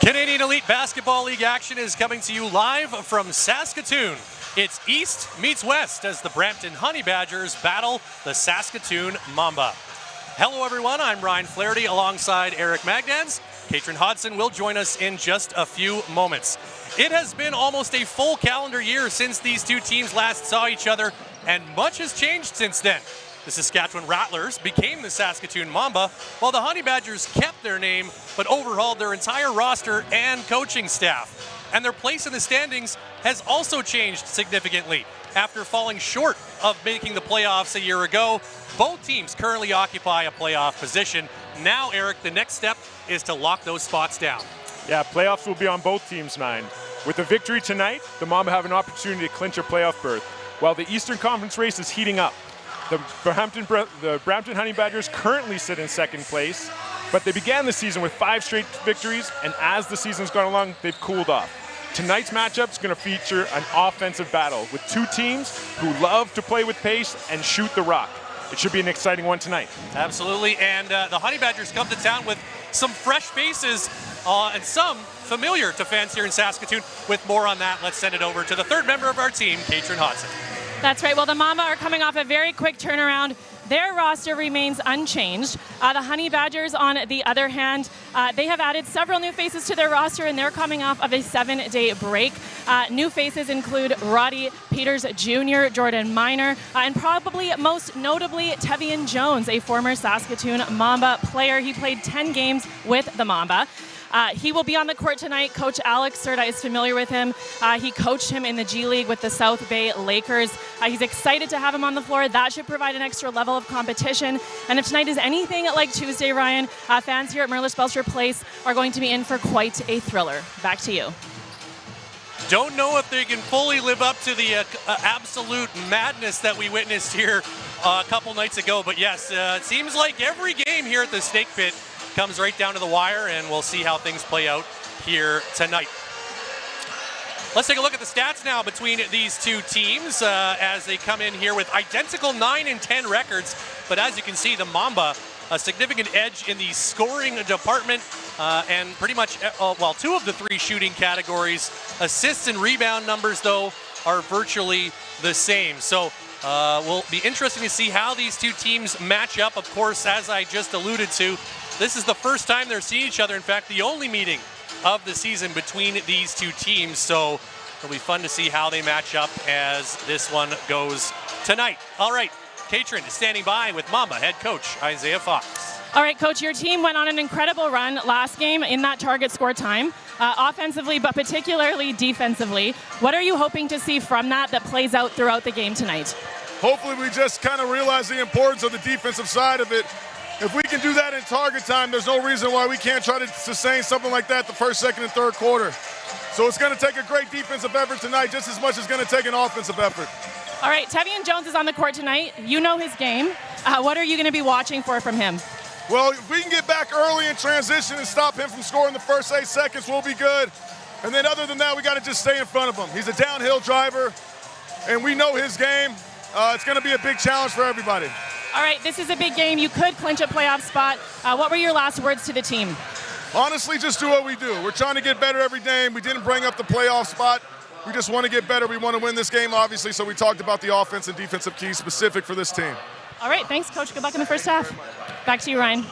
Canadian Elite Basketball League action is coming to you live from Saskatoon. It's East meets West as the Brampton Honey Badgers battle the Saskatoon Mamba. Hello everyone, I'm Ryan Flaherty alongside Eric Magdans. Katrin Hodson will join us in just a few moments. It has been almost a full calendar year since these two teams last saw each other, and much has changed since then. The Saskatchewan Rattlers became the Saskatoon Mamba, while the Honey Badgers kept their name but overhauled their entire roster and coaching staff. And their place in the standings has also changed significantly. After falling short of making the playoffs a year ago, both teams currently occupy a playoff position. Now, Eric, the next step is to lock those spots down. Yeah, playoffs will be on both teams' mind. With the victory tonight, the Mamba have an opportunity to clinch a playoff berth, while the Eastern Conference race is heating up. The Brampton Honey Badgers currently sit in second place, but they began the season with 5 straight victories, and as the season's gone along, they've cooled off. Tonight's matchup is going to feature an offensive battle with two teams who love to play with pace and shoot the rock. It should be an exciting one tonight. Absolutely, and the Honey Badgers come to town with some fresh faces and some familiar to fans here in Saskatoon. With more on that, let's send it over to the third member of our team, Katrin Hodson. That's right. Well, the Mamba are coming off a very quick turnaround. Their roster remains unchanged. The Honey Badgers, on the other hand, they have added several new faces to their roster, and they're coming off of a 7-day break. New faces include Roddy Peters Jr., Jordan Minor, and probably most notably Tevian Jones, a former Saskatoon Mamba player. He played 10 games with the Mamba. He will be on the court tonight. Coach Alex Serta is familiar with him. He coached him in the G League with the South Bay Lakers. He's excited to have him on the floor. That should provide an extra level of competition. And if tonight is anything like Tuesday, Ryan, fans here at Merlis Belsher Place are going to be in for quite a thriller. Back to you. Don't know if they can fully live up to the absolute madness that we witnessed here a couple nights ago. But yes, it seems like every game here at the Snake Pit comes right down to the wire, and we'll see how things play out here tonight. Let's take a look at the stats now between these two teams as they come in here with identical 9-10 records. But as you can see, the Mamba, a significant edge in the scoring department and pretty much, well, 2 of the 3 shooting categories. Assists and rebound numbers, though, are virtually the same. So will be interesting to see how these two teams match up. Of course, as I just alluded to, this is the first time they're seeing each other. In fact, the only meeting of the season between these two teams. So it'll be fun to see how they match up as this one goes tonight. All right, Katrin is standing by with Mamba head coach Isaiah Fox. All right, Coach, your team went on an incredible run last game in that target score time, offensively, but particularly defensively. What are you hoping to see from that plays out throughout the game tonight? Hopefully we just kind of realize the importance of the defensive side of it. If we can do that in target time, there's no reason why we can't try to sustain something like that the first, second, and third quarter. So it's going to take a great defensive effort tonight just as much as it's going to take an offensive effort. All right, Tevian Jones is on the court tonight. You know his game. What are you going to be watching for from him? Well, if we can get back early in transition and stop him from scoring the first 8 seconds, we'll be good. And then other than that, we got to just stay in front of him. He's a downhill driver, and we know his game. It's going to be a big challenge for everybody. All right, this is a big game. You could clinch a playoff spot. What were your last words to the team? Honestly, just do what we do. We're trying to get better every game. We didn't bring up the playoff spot. We just want to get better. We want to win this game, obviously, so we talked about the offense and defensive keys specific for this team. All right, thanks, Coach. Good luck in the first half. Back to you, Ryan.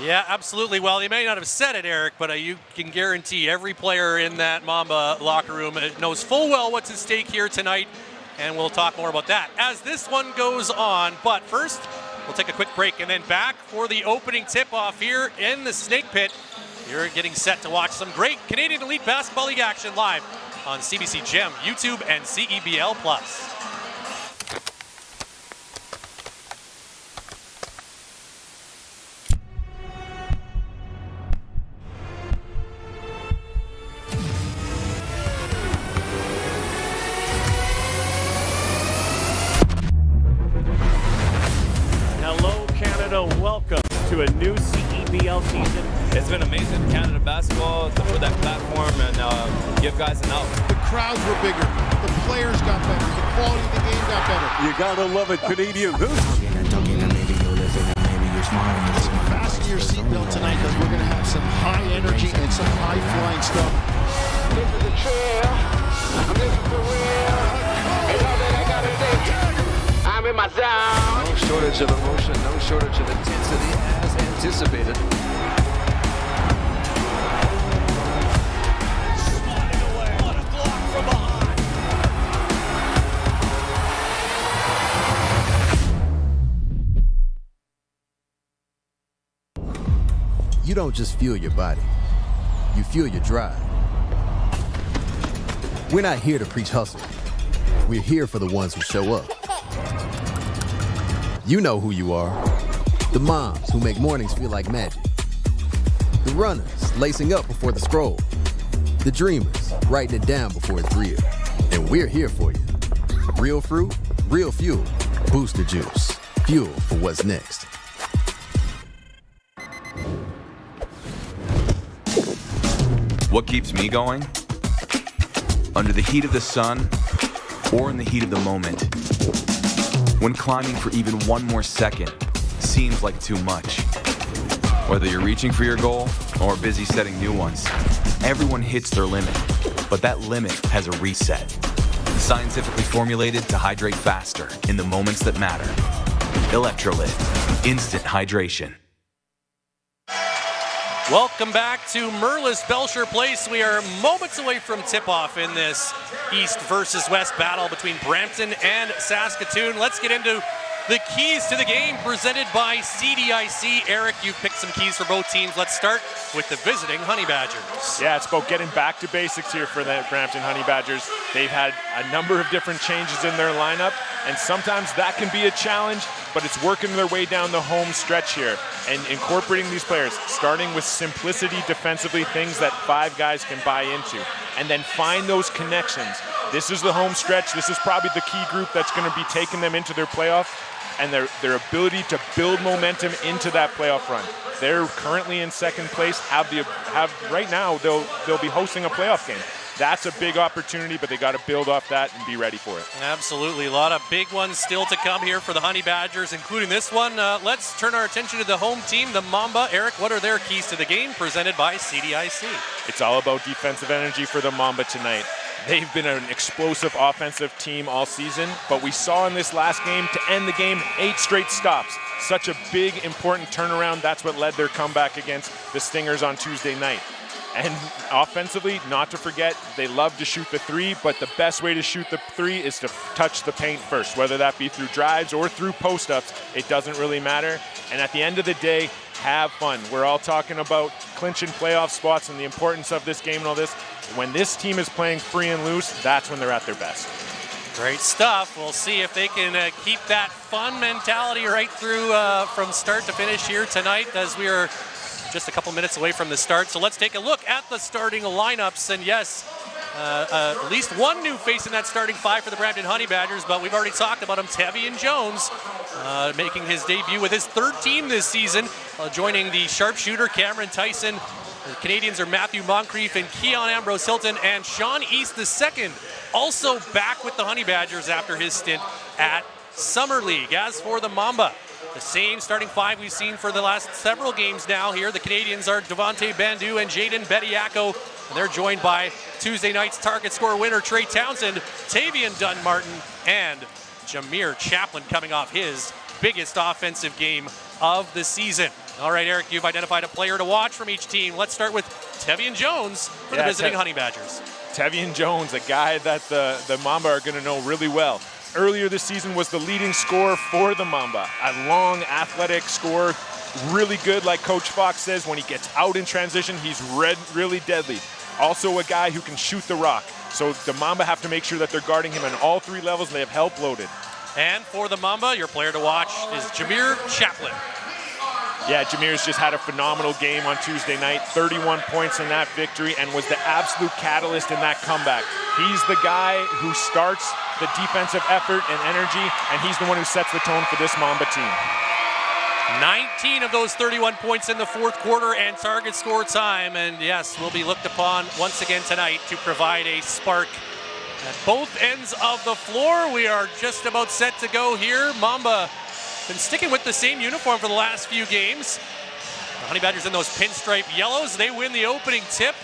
Yeah, absolutely. Well, they may not have said it, Eric, but you can guarantee every player in that Mamba locker room knows full well what's at stake here tonight. And we'll talk more about that as this one goes on. But first, we'll take a quick break and then back for the opening tip-off here in the Snake Pit. You're getting set to watch some great Canadian Elite Basketball League action live on CBC Gem, YouTube, and CEBL+. Welcome to a new CEBL season. It's been amazing, Canada basketball, to put that platform and give guys an out. The crowds were bigger, the players got better, the quality of the game got better. You gotta love it, Canadian hoops. Fast Buckle your seatbelt tonight because we're going to have some high energy and some high flying stuff. This is the trail. This is the real. Ain't nothing I gotta think. I'm in my zone. No shortage of emotion, no shortage of intensity as anticipated. Sliding away. What a block from behind. You don't just feel your body, you feel your drive. We're not here to preach hustle. We're here for the ones who show up. You know who you are. The moms who make mornings feel like magic. The runners lacing up before the scroll. The dreamers writing it down before it's real. And we're here for you. Real fruit, real fuel. Booster Juice. Fuel for what's next. What keeps me going? Under the heat of the sun or in the heat of the moment. When climbing for even one more second seems like too much. Whether you're reaching for your goal or busy setting new ones, everyone hits their limit, but that limit has a reset. Scientifically formulated to hydrate faster in the moments that matter. Electrolyte, instant hydration. Welcome back to Merlis Belsher Place. We are moments away from tip-off in this East versus West battle between Brampton and Saskatoon. Let's get into the keys to the game presented by CDIC. Eric, you've picked some keys for both teams. Let's start with the visiting Honey Badgers. Yeah, it's about getting back to basics here for the Brampton Honey Badgers. They've had a number of different changes in their lineup, and sometimes that can be a challenge, but it's working their way down the home stretch here and incorporating these players, starting with simplicity defensively, things that five guys can buy into, and then find those connections. This is the home stretch. This is probably the key group that's going to be taking them into their playoff and their ability to build momentum into that playoff run. They're currently in second place. Right now they'll be hosting a playoff game. That's a big opportunity, but they got to build off that and be ready for it. Absolutely. A lot of big ones still to come here for the Honey Badgers, including this one. Let's turn our attention to the home team, the Mamba. Eric, what are their keys to the game presented by CDIC? It's all about defensive energy for the Mamba tonight. They've been an explosive offensive team all season, but we saw in this last game to end the game 8 straight stops. Such a big, important turnaround. That's what led their comeback against the Stingers on Tuesday night. And offensively, not to forget, they love to shoot the three, but the best way to shoot the three is to touch the paint first, whether that be through drives or through post-ups. It doesn't really matter. And at the end of the day, have fun. We're all talking about clinching playoff spots and the importance of this game and all this. When this team is playing free and loose, that's when they're at their best. Great stuff. We'll see if they can keep that fun mentality right through from start to finish here tonight, as we are just a couple minutes away from the start. So let's take a look at the starting lineups. And yes, at least one new face in that starting five for the Brampton Honey Badgers, but we've already talked about him, Tevian Jones, making his debut with his third team this season, joining the sharpshooter Cameron Tyson. The Canadians are Matthew Moncrief and Keon Ambrose Hilton, and Sean East II, also back with the Honey Badgers after his stint at Summer League. As for the Mamba, the same starting five we've seen for the last several games now here. The Canadians are Devontae Bandu and Jaden Bediako, and they're joined by Tuesday night's target score winner Trey Townsend, Tavian Dunn-Martin, and Jameer Chaplin coming off his biggest offensive game of the season. All right, Eric, you've identified a player to watch from each team. Let's start with Tevian Jones for the visiting Honey Badgers. Tevian Jones, a guy that the Mamba are going to know really well. Earlier this season was the leading scorer for the Mamba. A long, athletic scorer, really good, like Coach Fox says. When he gets out in transition, he's really deadly. Also a guy who can shoot the rock. So the Mamba have to make sure that they're guarding him on all three levels, and they have help loaded. And for the Mamba, your player to watch is Jameer Chaplin. Yeah, Jameer's just had a phenomenal game on Tuesday night, 31 points in that victory, and was the absolute catalyst in that comeback. He's the guy who starts the defensive effort and energy, and he's the one who sets the tone for this Mamba team. 19 of those 31 points in the fourth quarter and target score time, and yes, will be looked upon once again tonight to provide a spark at both ends of the floor. We are just about set to go here. Mamba been sticking with the same uniform for the last few games. The Honey Badgers in those pinstripe yellows, they win the opening tip.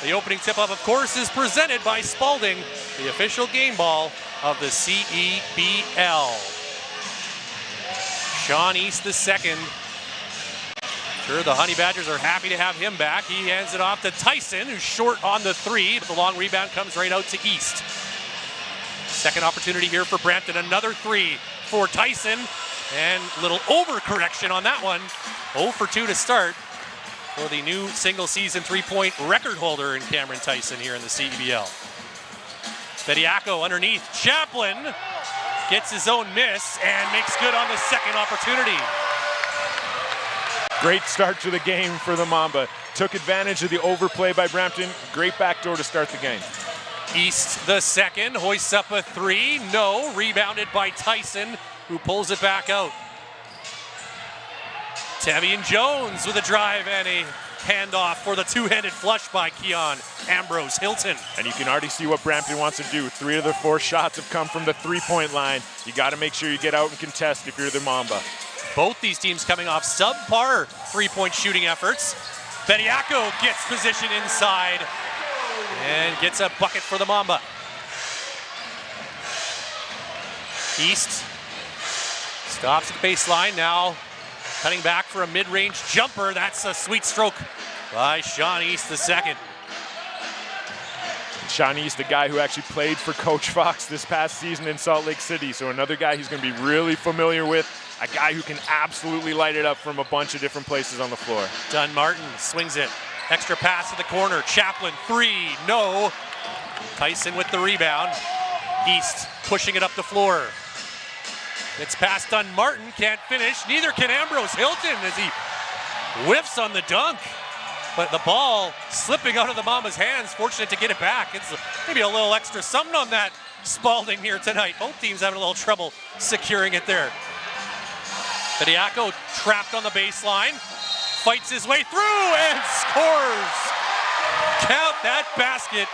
The opening tip-off, of course, is presented by Spalding, the official game ball of the CEBL. Sean East the second. Sure, the Honey Badgers are happy to have him back. He hands it off to Tyson, who's short on the three, but the long rebound comes right out to East. Second opportunity here for Brampton. Another three for Tyson, and a little overcorrection on that one. 0 for 2 to start for the new single-season three-point record holder in Cameron Tyson here in the CEBL. Bediako underneath. Chaplin gets his own miss and makes good on the second opportunity. Great start to the game for the Mamba. Took advantage of the overplay by Brampton. Great backdoor to start the game. East the second, hoists up a three. No, rebounded by Tyson, who pulls it back out. Tavian Jones with a drive and a handoff for the two-handed flush by Keon Ambrose Hilton. And you can already see what Brampton wants to do. 3 of their 4 shots have come from the three-point line. You got to make sure you get out and contest if you're the Mamba. Both these teams coming off subpar three-point shooting efforts. Bediako gets position inside and gets a bucket for the Mamba. East stops at the baseline, now cutting back for a mid-range jumper. That's a sweet stroke by Sean East the second. Sean East, the guy who actually played for Coach Fox this past season in Salt Lake City, so another guy he's going to be really familiar with, a guy who can absolutely light it up from a bunch of different places on the floor. Dunn Martin swings it. Extra pass to the corner. Chaplin, three, no. Tyson with the rebound. East pushing it up the floor. It's past Dunn Martin, can't finish. Neither can Ambrose Hilton as he whiffs on the dunk. But the ball slipping out of the Mamba's hands, fortunate to get it back. It's maybe a little extra something on that Spalding here tonight. Both teams having a little trouble securing it there. Bediako trapped on the baseline, fights his way through and scores. Count that basket.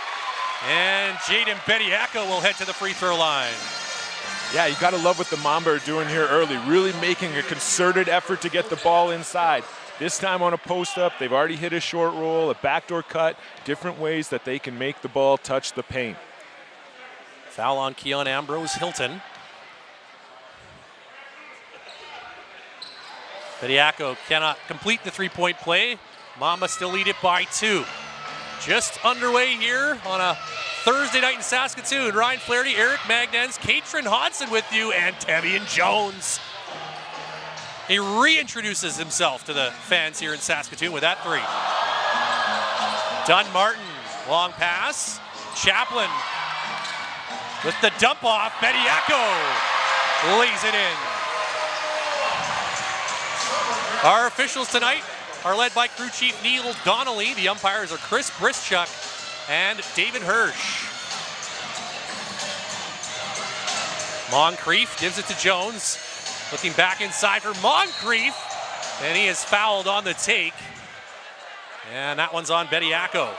And Jaden Bediako will head to the free throw line. Yeah, you got to love what the Mamba are doing here early, really making a concerted effort to get the ball inside. This time on a post-up, they've already hit a short roll, a backdoor cut, different ways that they can make the ball touch the paint. Foul on Keon Ambrose Hilton. Bediako cannot complete the three-point play. Mamba still lead it by 2. Just underway here on a Thursday night in Saskatoon. Ryan Flaherty, Eric Magnens, Katrin Hodson with you, and Tavian Jones. He reintroduces himself to the fans here in Saskatoon with that three. Dunn Martin, long pass. Chaplin with the dump off. Bediako lays it in. Our officials tonight are led by crew chief Neil Donnelly. The umpires are Chris Brischuk and David Hirsch. Moncrief gives it to Jones. Looking back inside for Moncrief, and he is fouled on the take. And that one's on Bediako.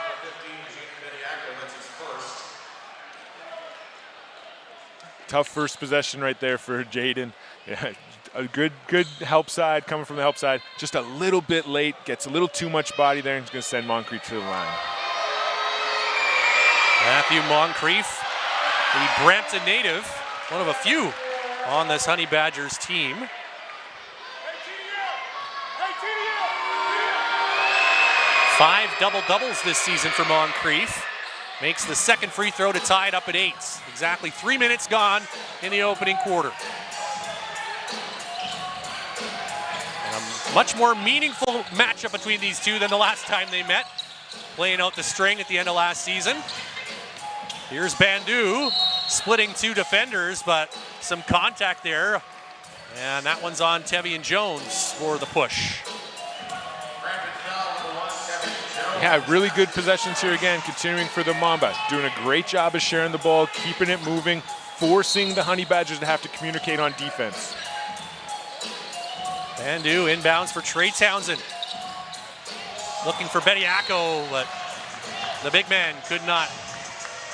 Tough first possession right there for Jaden. Yeah, a good help side coming from the help side. Just a little bit late, gets a little too much body there, and he's going to send Moncrief to the line. Matthew Moncrief, the Brampton native, one of a few on this Honey Badgers team. Five double-doubles this season for Moncrief. Makes the second free throw to tie it up at 8. Exactly 3 minutes gone in the opening quarter. And a much more meaningful matchup between these two than the last time they met, playing out the string at the end of last season. Here's Bandu splitting 2 defenders, but some contact there. And that one's on Tavian Jones for the push. Yeah, really good possessions here again, continuing for the Mamba. Doing a great job of sharing the ball, keeping it moving, forcing the Honey Badgers to have to communicate on defense. Bandu inbounds for Trey Townsend. Looking for Bediako, but the big man could not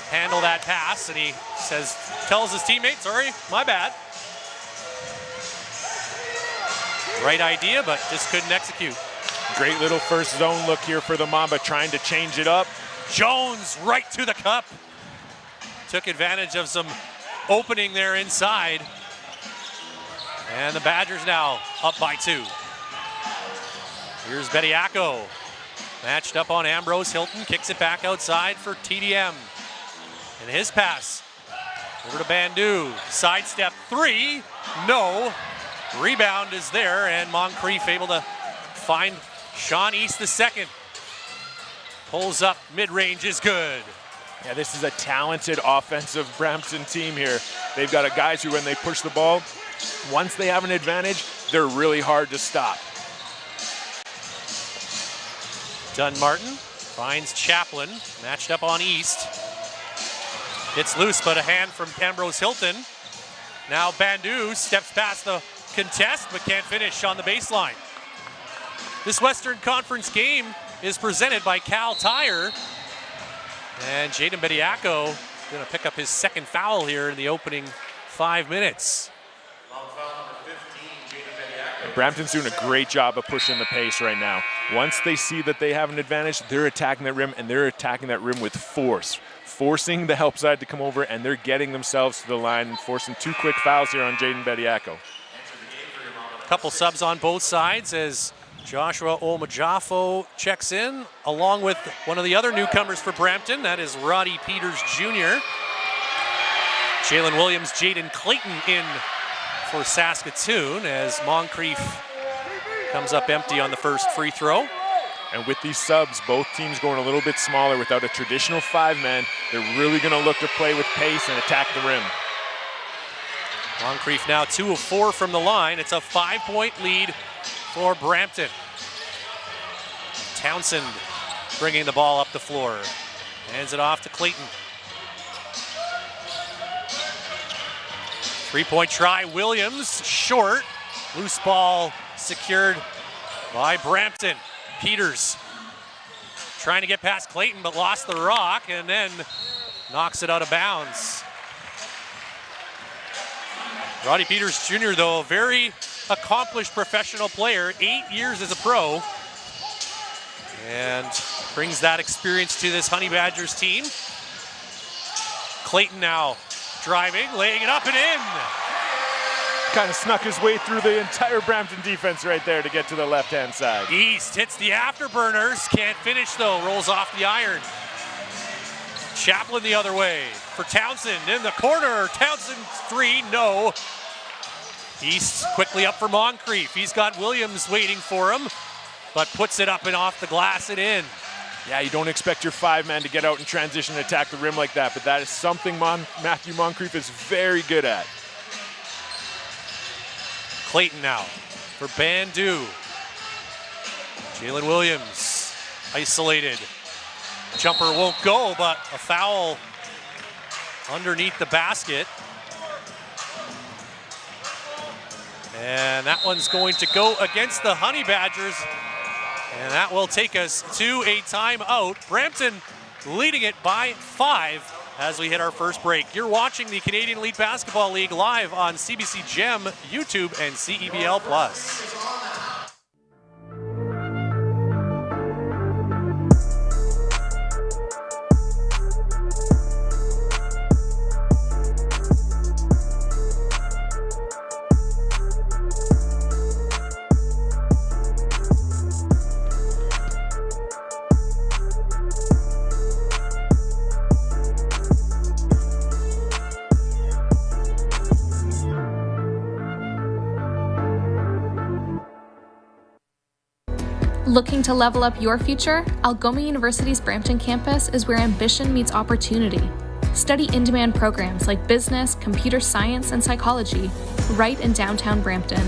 handle that pass, and he tells his teammate, sorry, my bad. Right idea, but just couldn't execute. Great little first zone look here for the Mamba, trying to change it up. Jones right to the cup. Took advantage of some opening there inside. And the Badgers now up by 2. Here's Bediako. Matched up on Ambrose. Hilton kicks it back outside for TDM. And his pass over to Bandu. Sidestep 3. No. Rebound is there, and Moncrief able to find Sean East the second. Pulls up, mid-range is good. Yeah, this is a talented offensive Brampton team here. They've got guys who, when they push the ball, once they have an advantage, they're really hard to stop. Dunmartin finds Chaplin, matched up on East. It's loose, but a hand from Ambrose Hilton. Now Bandu steps past the contest, but can't finish on the baseline. This Western Conference game is presented by Cal Tire. And Jaden Bediako gonna pick up his second foul here in the opening 5 minutes. Brampton's doing a great job of pushing the pace right now. Once they see that they have an advantage, they're attacking that rim, and they're attacking that rim with force. Forcing the help side to come over, and they're getting themselves to the line and forcing 2 quick fouls here on Jaden Bediako. Couple subs on both sides as Joshua Omajafo checks in, along with one of the other newcomers for Brampton. That is Roddy Peters Jr. Jalen Williams, Jaden Clayton in for Saskatoon as Moncrief comes up empty on the first free throw. And with these subs, both teams going a little bit smaller without a traditional 5-man. They're really going to look to play with pace and attack the rim. Moncrief now 2 of 4 from the line. It's a 5-point lead for Brampton. Townsend bringing the ball up the floor. Hands it off to Clayton. 3-point try, Williams, short. Loose ball secured by Brampton. Peters trying to get past Clayton, but lost the rock and then knocks it out of bounds. Roddy Peters Jr., though, a very accomplished professional player, 8 years as a pro, and brings that experience to this Honey Badgers team. Clayton now driving, laying it up and in. Kind of snuck his way through the entire Brampton defense right there to get to the left-hand side. East hits the afterburners, can't finish though, rolls off the iron. Chaplin the other way for Townsend in the corner. Townsend 3, no. East quickly up for Moncrief. He's got Williams waiting for him, but puts it up and off the glass and in. Yeah, you don't expect your 5-man to get out in transition and attack the rim like that, but that is something Matthew Moncrief is very good at. Clayton now for Bandu. Jalen Williams isolated. Jumper won't go, but a foul underneath the basket. And that one's going to go against the Honey Badgers. And that will take us to a timeout. Brampton leading it by 5 as we hit our first break. You're watching the Canadian Elite Basketball League live on CBC Gem, YouTube, and CEBL Plus. Looking to level up your future? Algoma University's Brampton campus is where ambition meets opportunity. Study in-demand programs like business, computer science, and psychology right in downtown Brampton.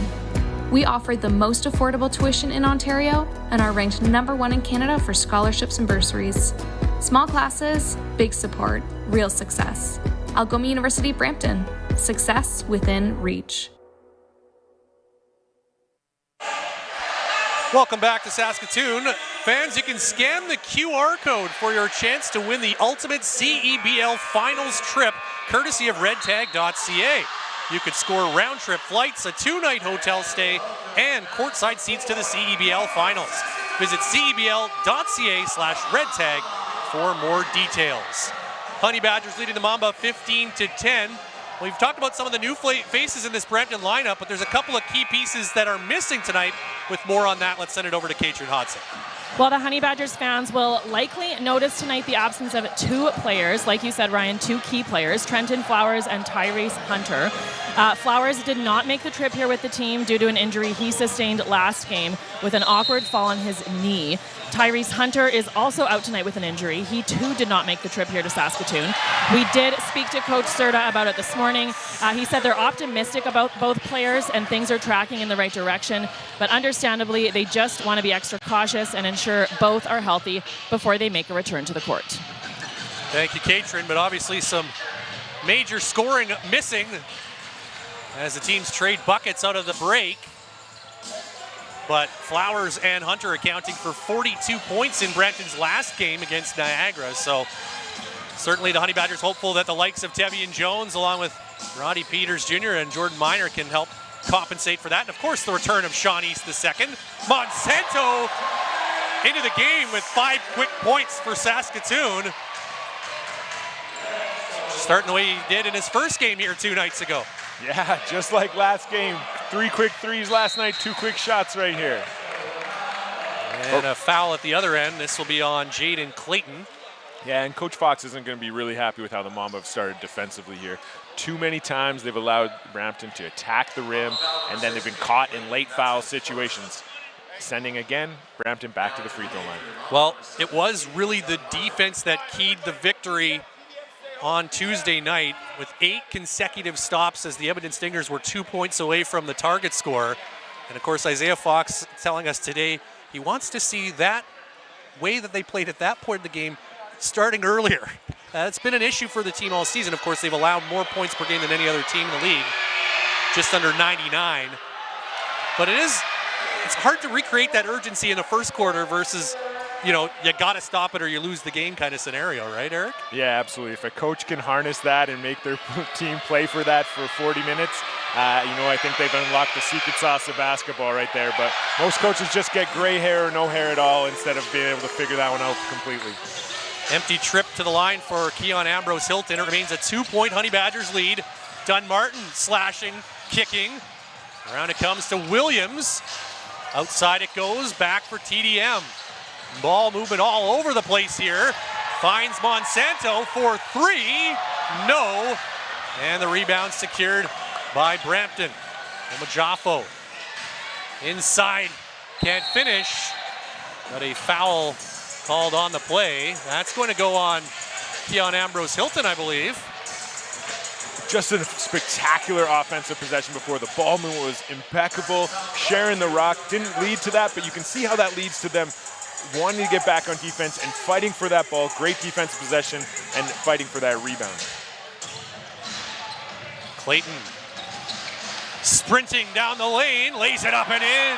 We offer the most affordable tuition in Ontario and are ranked #1 in Canada for scholarships and bursaries. Small classes, big support, real success. Algoma University Brampton. Success within reach. Welcome back to Saskatoon. Fans, you can scan the QR code for your chance to win the ultimate CEBL Finals trip, courtesy of redtag.ca. You could score round-trip flights, a 2-night hotel stay, and courtside seats to the CEBL Finals. Visit cebl.ca/redtag for more details. Honey Badgers leading the Mamba 15-10. We've talked about some of the new faces in this Brampton lineup, but there's a couple of key pieces that are missing tonight. With more on that, let's send it over to Katrin Hodson. Well, the Honey Badgers fans will likely notice tonight the absence of two players. Like you said, Ryan, two key players, Trenton Flowers and Tyrese Hunter. Flowers did not make the trip here with the team due to an injury he sustained last game with an awkward fall on his knee. Tyrese Hunter is also out tonight with an injury. He too did not make the trip here to Saskatoon. We did speak to Coach Serta about it this morning. He said they're optimistic about both players and things are tracking in the right direction, but understandably they just want to be extra cautious and ensure both are healthy before they make a return to the court. Thank you, Katrin, but obviously some major scoring missing as the teams trade buckets out of the break. But Flowers and Hunter accounting for 42 points in Brampton's last game against Niagara. So certainly the Honey Badgers hopeful that the likes of Tevian Jones along with Roddy Peters Jr. and Jordan Miner can help compensate for that. And of course the return of Sean East II. Monsanto into the game with 5 quick points for Saskatoon. Starting the way he did in his first game here 2 nights ago. Yeah, just like last game. 3 quick threes last night, 2 quick shots right here. And a foul at the other end. This will be on Jaden Clayton. Yeah, and Coach Fox isn't going to be really happy with how the Mamba have started defensively here. Too many times they've allowed Brampton to attack the rim, and then they've been caught in late foul situations. Sending again, Brampton back to the free throw line. Well, it was really the defense that keyed the victory on Tuesday night with 8 consecutive stops as the Edmonton Stingers were 2 points away from the target score. And of course, Isaiah Fox telling us today he wants to see that way that they played at that point in the game starting earlier. It's been an issue for the team all season. Of course, they've allowed more points per game than any other team in the league, just under 99. But it's hard to recreate that urgency in the first quarter versus, you got to stop it or you lose the game kind of scenario, right, Eric? Yeah, absolutely. If a coach can harness that and make their team play for that for 40 minutes, I think they've unlocked the secret sauce of basketball right there. But most coaches just get gray hair or no hair at all instead of being able to figure that one out completely. Empty trip to the line for Keon Ambrose Hilton. It remains a 2-point Honey Badgers lead. Dunmartin slashing, kicking. Around it comes to Williams. Outside it goes, back for TDM. Ball movement all over the place here. Finds Monsanto for 3. No. And the rebound secured by Brampton. Omajafo inside, can't finish. Got a foul called on the play. That's going to go on Keon Ambrose Hilton, I believe. Just a spectacular offensive possession before. The ball movement was impeccable. Sharing the rock didn't lead to that, but you can see how that leads to them wanting to get back on defense and fighting for that ball. Great defensive possession and fighting for that rebound. Clayton sprinting down the lane, lays it up and in.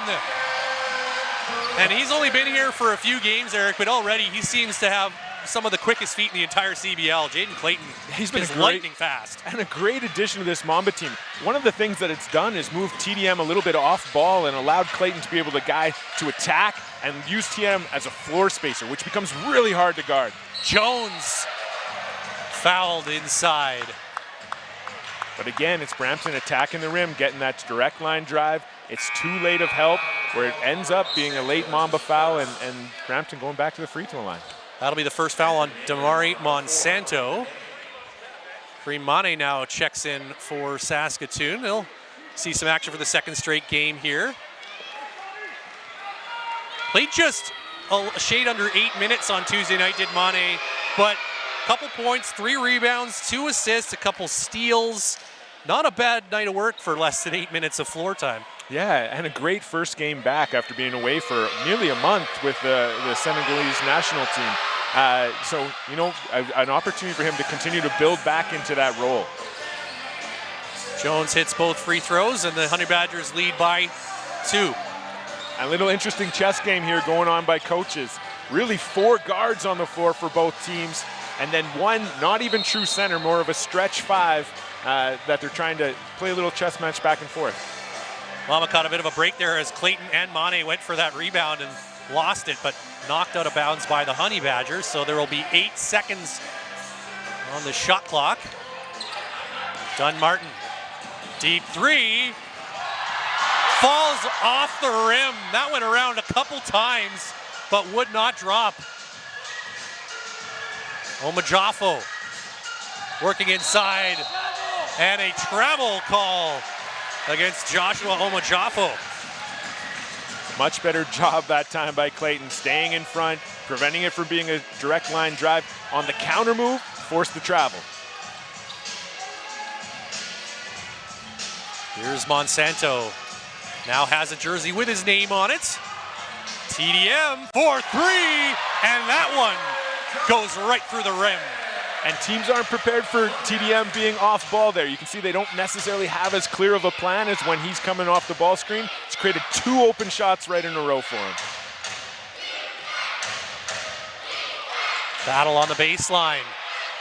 And he's only been here for a few games, Eric, but already he seems to have some of the quickest feet in the entire CBL. Jaden Clayton He's been lightning fast. And a great addition to this Mamba team. One of the things that it's done is move TDM a little bit off ball and allowed Clayton to be able to attack and use TDM as a floor spacer, which becomes really hard to guard. Jones fouled inside. But again, it's Brampton attacking the rim, getting that direct line drive. It's too late of help, where it ends up being a late Mamba foul and Brampton going back to the free throw line. That'll be the first foul on Damari Monsanto. Kareem Mane now checks in for Saskatoon. They'll see some action for the second straight game here. Played just a shade under 8 minutes on Tuesday night, did Mane, but a couple points, 3 rebounds, 2 assists, a couple steals. Not a bad night of work for less than 8 minutes of floor time. Yeah, and a great first game back after being away for nearly a month with the Senegalese national team. So, an opportunity for him to continue to build back into that role. Jones hits both free throws, and the Honey Badgers lead by 2. A little interesting chess game here going on by coaches. Really 4 guards on the floor for both teams, and then 1 not even true center, more of a stretch 5 that they're trying to play a little chess match back and forth. Mama caught a bit of a break there as Clayton and Mane went for that rebound, and lost it, but knocked out of bounds by the Honey Badgers. So there will be 8 seconds on the shot clock. Dunmartin, deep three, falls off the rim. That went around a couple times, but would not drop. Omajafo working inside, and a travel call against Joshua Omajafo. Much better job that time by Clayton, staying in front, preventing it from being a direct line drive. On the counter move, forced the travel. Here's Monsanto. Now has a jersey with his name on it. TDM for three, and that one goes right through the rim. And teams aren't prepared for TDM being off ball there. You can see they don't necessarily have as clear of a plan as when he's coming off the ball screen. It's created 2 open shots right in a row for him. Battle on the baseline.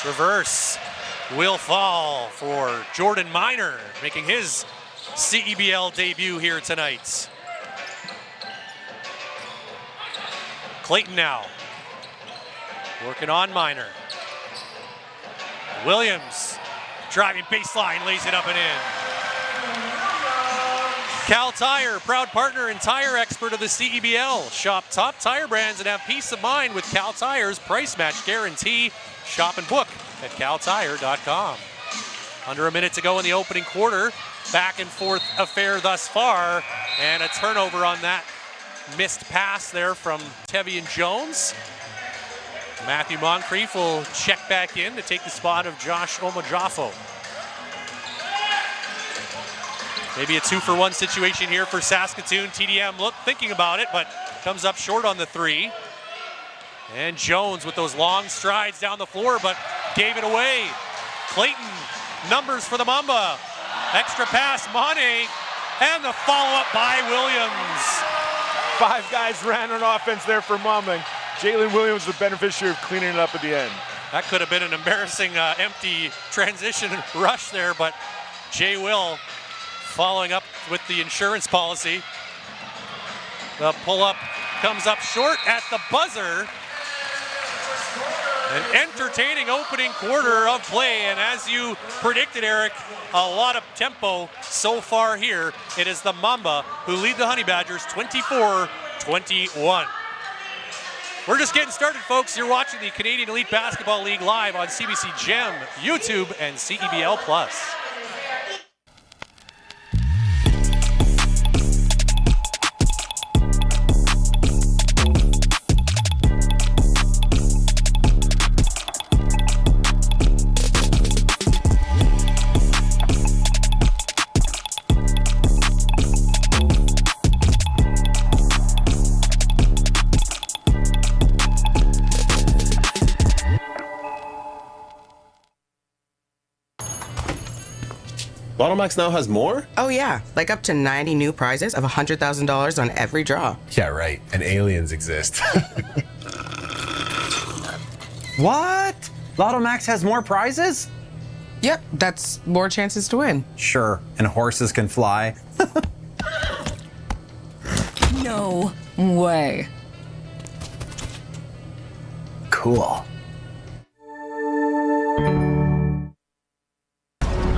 Reverse will fall for Jordan Miner, making his CEBL debut here tonight. Clayton now working on Miner. Williams driving baseline, lays it up and in. Cal Tire, proud partner and tire expert of the CEBL. Shop top tire brands and have peace of mind with Cal Tire's price match guarantee. Shop and book at caltire.com. Under a minute to go in the opening quarter. Back and forth affair thus far, and a turnover on that missed pass there from Tevian Jones. Matthew Moncrief will check back in to take the spot of Josh Omajafo. Maybe a 2-for-1 situation here for Saskatoon. TDM thinking about it, but comes up short on the three. And Jones with those long strides down the floor, but gave it away. Clayton, numbers for the Mamba. Extra pass, Mane, and the follow-up by Williams. 5 guys ran on offense there for Mamba. Jalen Williams, the beneficiary of cleaning it up at the end. That could have been an embarrassing empty transition rush there, but Jay Will following up with the insurance policy. The pull-up comes up short at the buzzer. An entertaining opening quarter of play, and as you predicted, Eric, a lot of tempo so far here. It is the Mamba who lead the Honey Badgers 24-21. We're just getting started, folks. You're watching the Canadian Elite Basketball League live on CBC Gem, YouTube, and CEBL Plus. Lotto Max now has more? Oh yeah, like up to 90 new prizes of $100,000 on every draw. Yeah, right. And aliens exist. What? Lotto Max has more prizes? Yep, that's more chances to win. Sure, and horses can fly. No way. Cool.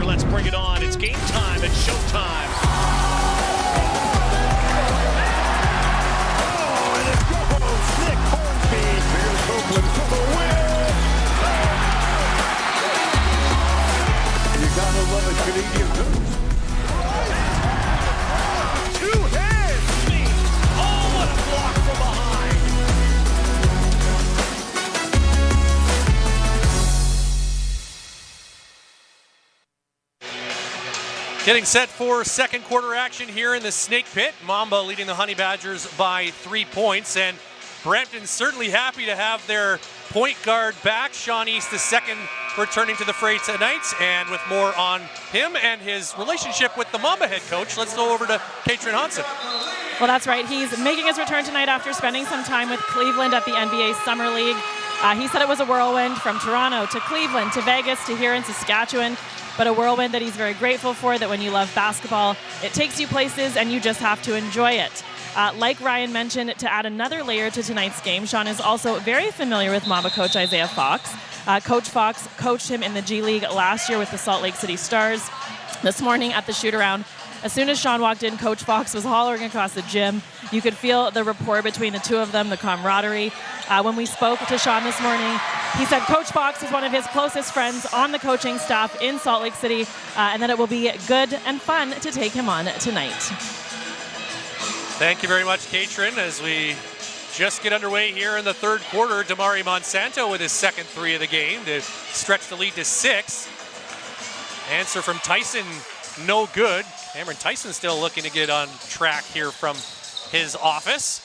Let's bring it on. It's game time. It's showtime. Oh, and it goes. Nick Hornsby. Here's Oakland for the win. You gotta love a Canadian goose. Two hands. Oh, what a block from behind. Getting set for second quarter action here in the Snake Pit. Mamba leading the Honey Badgers by 3 points, and Brampton's certainly happy to have their point guard back. Sean East II returning to the fray tonight, and with more on him and his relationship with the Mamba head coach, let's go over to Katrin Hansen. Well, that's right. He's making his return tonight after spending some time with Cleveland at the NBA Summer League. He said it was a whirlwind from Toronto to Cleveland to Vegas to here in Saskatchewan, but a whirlwind that he's very grateful for, that when you love basketball, it takes you places and you just have to enjoy it. Like Ryan mentioned, to add another layer to tonight's game, Sean is also very familiar with Mamba coach Isaiah Fox. Coach Fox coached him in the G League last year with the Salt Lake City Stars. This morning at the shoot-around, as soon as Sean walked in, Coach Fox was hollering across the gym. You could feel the rapport between the two of them, the camaraderie. When we spoke to Sean this morning, he said Coach Fox is one of his closest friends on the coaching staff in Salt Lake City, and that it will be good and fun to take him on tonight. Thank you very much, Katrin. As we just get underway here in the third quarter, Damari Monsanto with his second three of the game to stretch the lead to 6. Answer from Tyson, no good. Cameron Tyson still looking to get on track here from his office.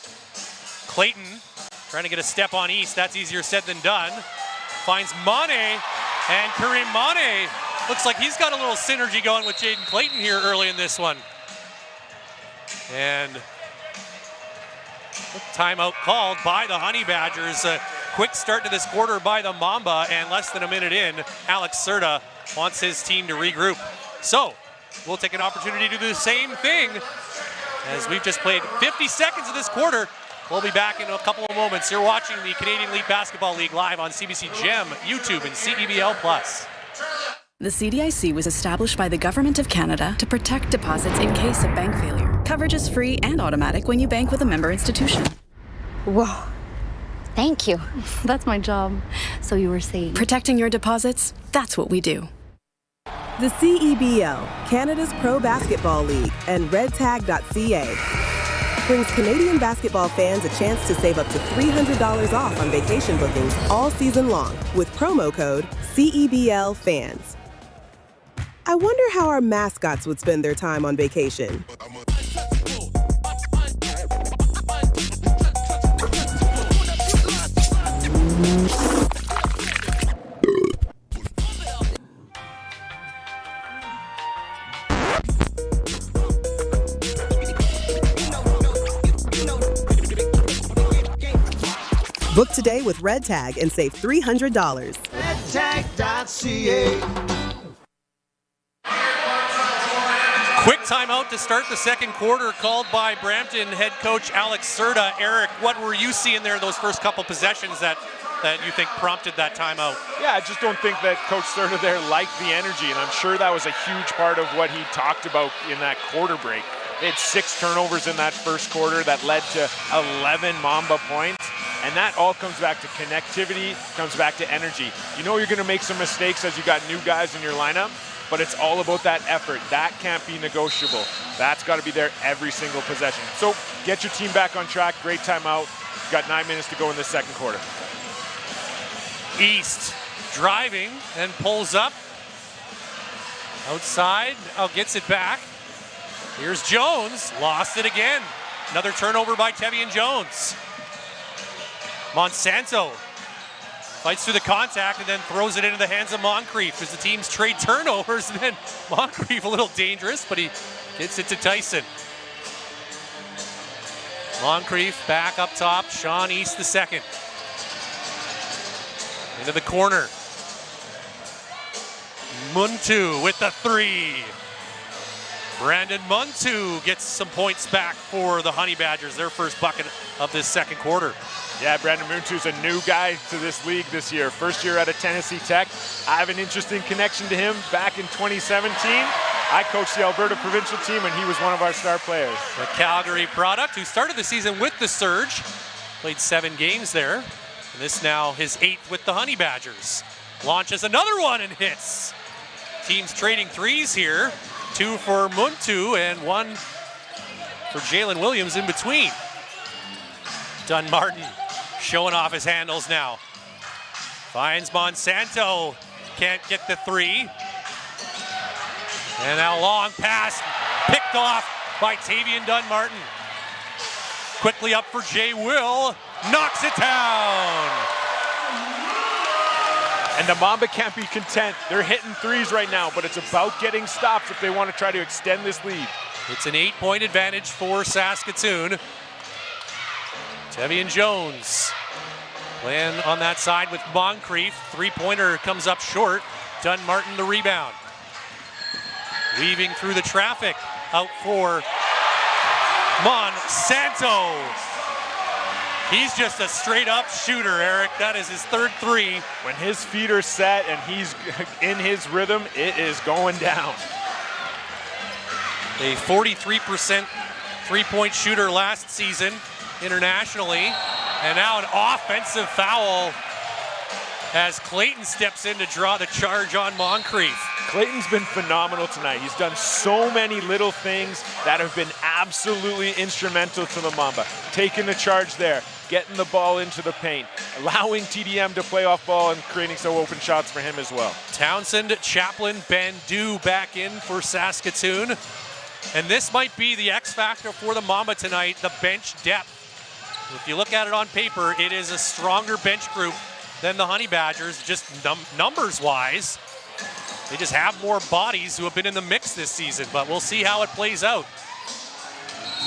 Clayton trying to get a step on East. That's easier said than done. Finds Mane, and Kareem Mane looks like he's got a little synergy going with Jaden Clayton here early in this one. And timeout called by the Honey Badgers. A quick start to this quarter by the Mamba, and less than a minute in, Alex Serta wants his team to regroup. So we'll take an opportunity to do the same thing as we've just played 50 seconds of this quarter. We'll be back in a couple of moments. You're watching the Canadian Elite Basketball League live on CBC Gem, YouTube, and CEBL+. The CDIC was established by the Government of Canada to protect deposits in case of bank failure. Coverage is free and automatic when you bank with a member institution. Whoa. Thank you. That's my job. So you were saying... Protecting your deposits, that's what we do. The CEBL, Canada's Pro Basketball League, and redtag.ca brings Canadian basketball fans a chance to save up to $300 off on vacation bookings all season long with promo code CEBLFans. I wonder how our mascots would spend their time on vacation. Book today with Red Tag and save $300. redtag.ca. Quick timeout to start the second quarter called by Brampton head coach Alex Serta. Eric, what were you seeing there those first couple possessions that you think prompted that timeout? Yeah, I just don't think that Coach Serta there liked the energy, and I'm sure that was a huge part of what he talked about in that quarter break. They had 6 turnovers in that first quarter that led to 11 Mamba points. And that all comes back to connectivity, comes back to energy. You know you're going to make some mistakes as you got new guys in your lineup, but it's all about that effort. That can't be negotiable. That's got to be there every single possession. So get your team back on track. Great timeout. Got 9 minutes to go in the second quarter. East driving and pulls up. Outside, gets it back. Here's Jones, lost it again. Another turnover by Tevian Jones. Monsanto fights through the contact and then throws it into the hands of Moncrief as the teams trade turnovers, and then Moncrief a little dangerous, but he gets it to Tyson. Moncrief back up top, Sean East the second. Into the corner. Muntu with the 3. Brandon Muntu gets some points back for the Honey Badgers, their first bucket of this second quarter. Yeah, Brandon Muntu's a new guy to this league this year. First year out of Tennessee Tech. I have an interesting connection to him. Back in 2017, I coached the Alberta provincial team, and he was one of our star players. The Calgary product who started the season with the Surge, played 7 games there. And this now his 8th with the Honey Badgers. Launches another one and hits. Teams trading threes here. 2 for Muntu and 1 for Jalen Williams in between. Dunmartin showing off his handles now. Finds Monsanto, can't get the 3. And now long pass picked off by Tavian Dunmartin. Quickly up for Jay Will, knocks it down. And the Mamba can't be content. They're hitting threes right now, but it's about getting stops if they want to try to extend this lead. It's an 8-point advantage for Saskatoon. Tevian Jones playing on that side with Moncrief. 3-pointer comes up short. Dunmartin the rebound. Weaving through the traffic out for Monsanto. He's just a straight up shooter, Eric. That is his third three. When his feet are set and he's in his rhythm, it is going down. A 43% three-point shooter last season internationally. And now an offensive foul as Clayton steps in to draw the charge on Moncrief. Clayton's been phenomenal tonight. He's done so many little things that have been absolutely instrumental to the Mamba. Taking the charge there, getting the ball into the paint, allowing TDM to play off ball and creating some open shots for him as well. Townsend, Chaplin, Bandu back in for Saskatoon. And this might be the X factor for the Mamba tonight, the bench depth. If you look at it on paper, it is a stronger bench group than the Honey Badgers, just numbers-wise. They just have more bodies who have been in the mix this season, but we'll see how it plays out.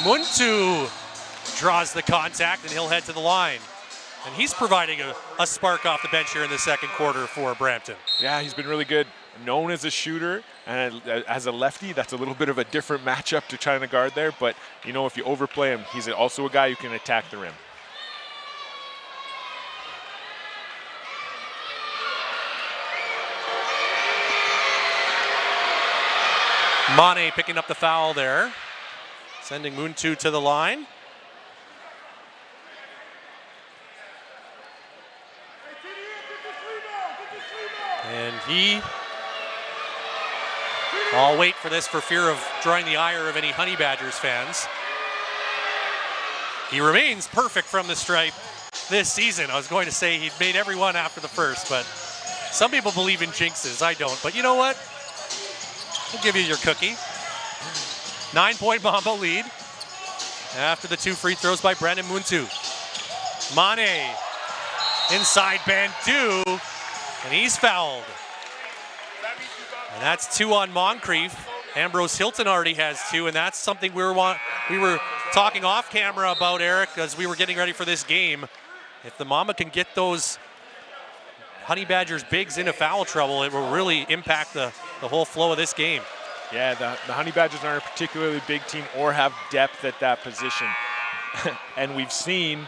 Muntu draws the contact, and he'll head to the line. And he's providing a spark off the bench here in the second quarter for Brampton. Yeah, he's been really good. Known as a shooter, and as a lefty, that's a little bit of a different matchup to try to guard there, but you know, if you overplay him, he's also a guy who can attack the rim. Mane picking up the foul there, sending Muntu to the line. And I'll wait for this for fear of drawing the ire of any Honey Badgers fans. He remains perfect from the stripe this season. I was going to say he'd made every one after the first, but some people believe in jinxes. I don't, but you know what? We'll give you your cookie. 9-point Mamba lead after the 2 free throws by Brandon Muntu. Mane inside Bandu, and he's fouled. And that's 2 on Moncrief. Ambrose Hilton already has 2, and that's something we were talking off camera about, Eric, as we were getting ready for this game. If the Mamba can get those Honey Badgers bigs into foul trouble, it will really impact the whole flow of this game. Yeah, the Honey Badgers aren't a particularly big team or have depth at that position. And we've seen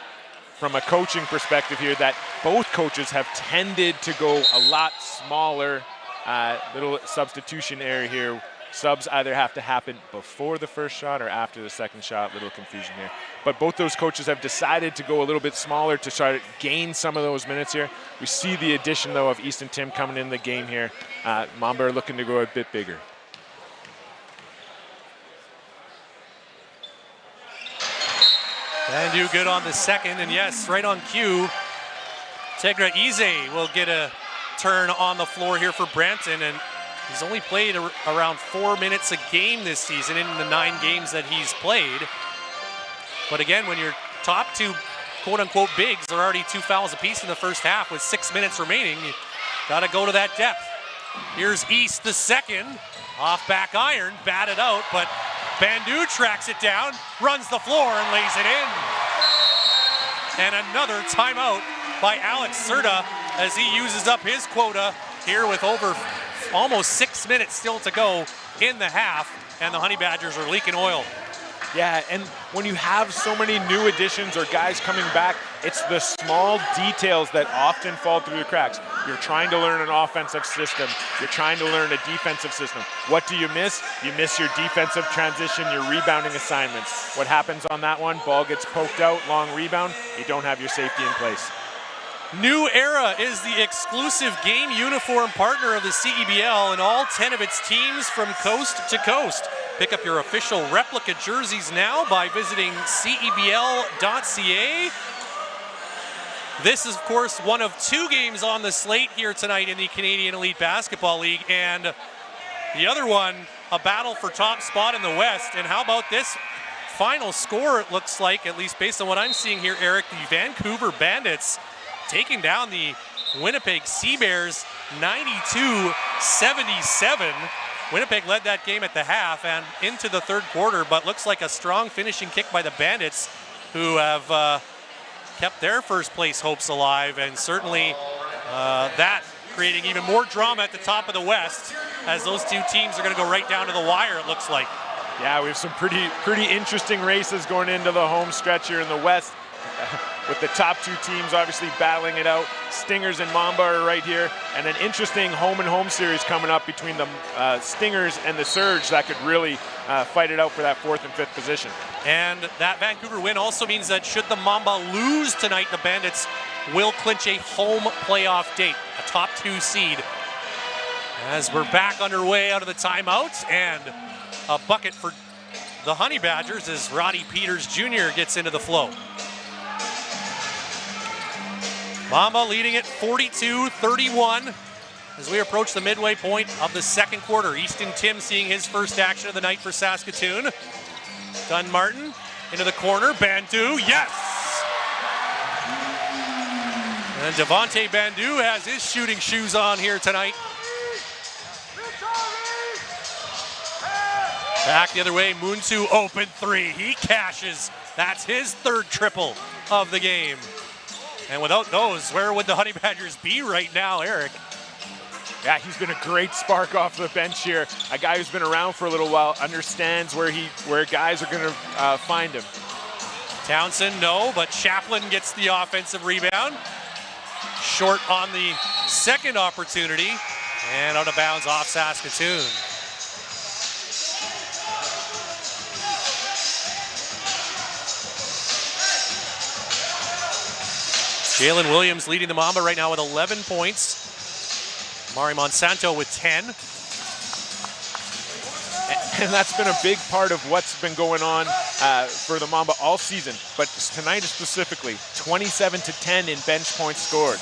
from a coaching perspective here that both coaches have tended to go a lot smaller, little substitution area here. Subs either have to happen before the first shot or after the second shot. Little confusion here. But both those coaches have decided to go a little bit smaller to try to gain some of those minutes here. We see the addition, though, of Easton Tim coming in the game here. Mamba are looking to go a bit bigger. Bandu good on the second, and yes, right on cue, Tegra Ize will get a turn on the floor here for Brampton, and he's only played around 4 minutes a game this season in the 9 games that he's played. But again, when your top 2 quote-unquote bigs are already 2 fouls apiece in the first half with 6 minutes remaining, you gotta go to that depth. Here's East the second, off back iron, batted out, but Bandu tracks it down, runs the floor and lays it in. And another timeout by Alex Serta as he uses up his quota here with over almost 6 minutes still to go in the half, and the Honey Badgers are leaking oil. Yeah, and when you have so many new additions or guys coming back, it's the small details that often fall through the cracks. You're trying to learn an offensive system. You're trying to learn a defensive system. What do you miss? You miss your defensive transition, your rebounding assignments. What happens on that one? Ball gets poked out, long rebound. You don't have your safety in place. New Era is the exclusive game uniform partner of the CEBL and all 10 of its teams from coast to coast. Pick up your official replica jerseys now by visiting CEBL.ca. This is, of course, one of 2 games on the slate here tonight in the Canadian Elite Basketball League, and the other one, a battle for top spot in the West. And how about this final score? It looks like, at least based on what I'm seeing here, Eric, the Vancouver Bandits taking down the Winnipeg Sea Bears 92-77. Winnipeg led that game at the half and into the third quarter, but looks like a strong finishing kick by the Bandits, who have kept their first place hopes alive, and certainly that creating even more drama at the top of the West, as those 2 teams are going to go right down to the wire, it looks like. Yeah, we have some pretty interesting races going into the home stretch here in the West. With the top two teams obviously battling it out. Stingers and Mamba are right here. And an interesting home-and-home series coming up between the Stingers and the Surge that could really fight it out for that 4th and 5th position. And that Vancouver win also means that should the Mamba lose tonight, the Bandits will clinch a home playoff date, a top 2 seed. As we're back underway out of the timeout, and a bucket for the Honey Badgers as Roddy Peters Jr. gets into the flow. Mamba leading it 42-31 as we approach the midway point of the second quarter. Easton Tim seeing his first action of the night for Saskatoon. Dunmartin into the corner. Bandu, yes! And Devontae Bandu has his shooting shoes on here tonight. Back the other way, Muntu open 3. He cashes. That's his 3rd triple of the game. And without those, where would the Honey Badgers be right now, Eric? Yeah, he's been a great spark off the bench here. A guy who's been around for a little while, understands where guys are going to find him. Townsend, no, but Chaplin gets the offensive rebound. Short on the second opportunity, and out of bounds off Saskatoon. Jalen Williams leading the Mamba right now with 11 points. Mari Monsanto with 10. And that's been a big part of what's been going on for the Mamba all season. But tonight specifically, 27-10 in bench points scored.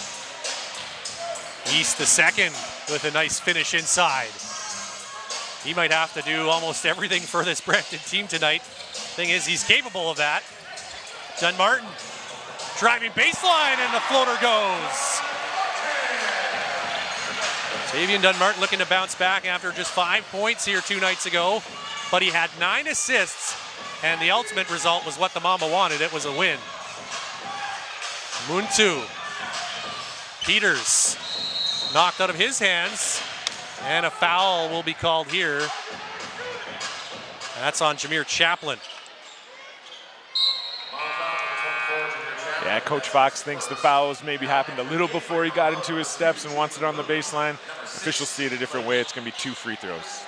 East the second with a nice finish inside. He might have to do almost everything for this Brampton team tonight. Thing is, he's capable of that. Dunmartin driving baseline, and the floater goes. Tavian Dunmartin looking to bounce back after just 5 points here 2 nights ago, but he had 9 assists, and the ultimate result was what the Mamba wanted. It was a win. Muntu. Peters knocked out of his hands, and a foul will be called here. That's on Jameer Chaplin. Yeah, Coach Fox thinks the fouls maybe happened a little before he got into his steps and wants it on the baseline. Officials see it a different way. It's going to be 2 free throws.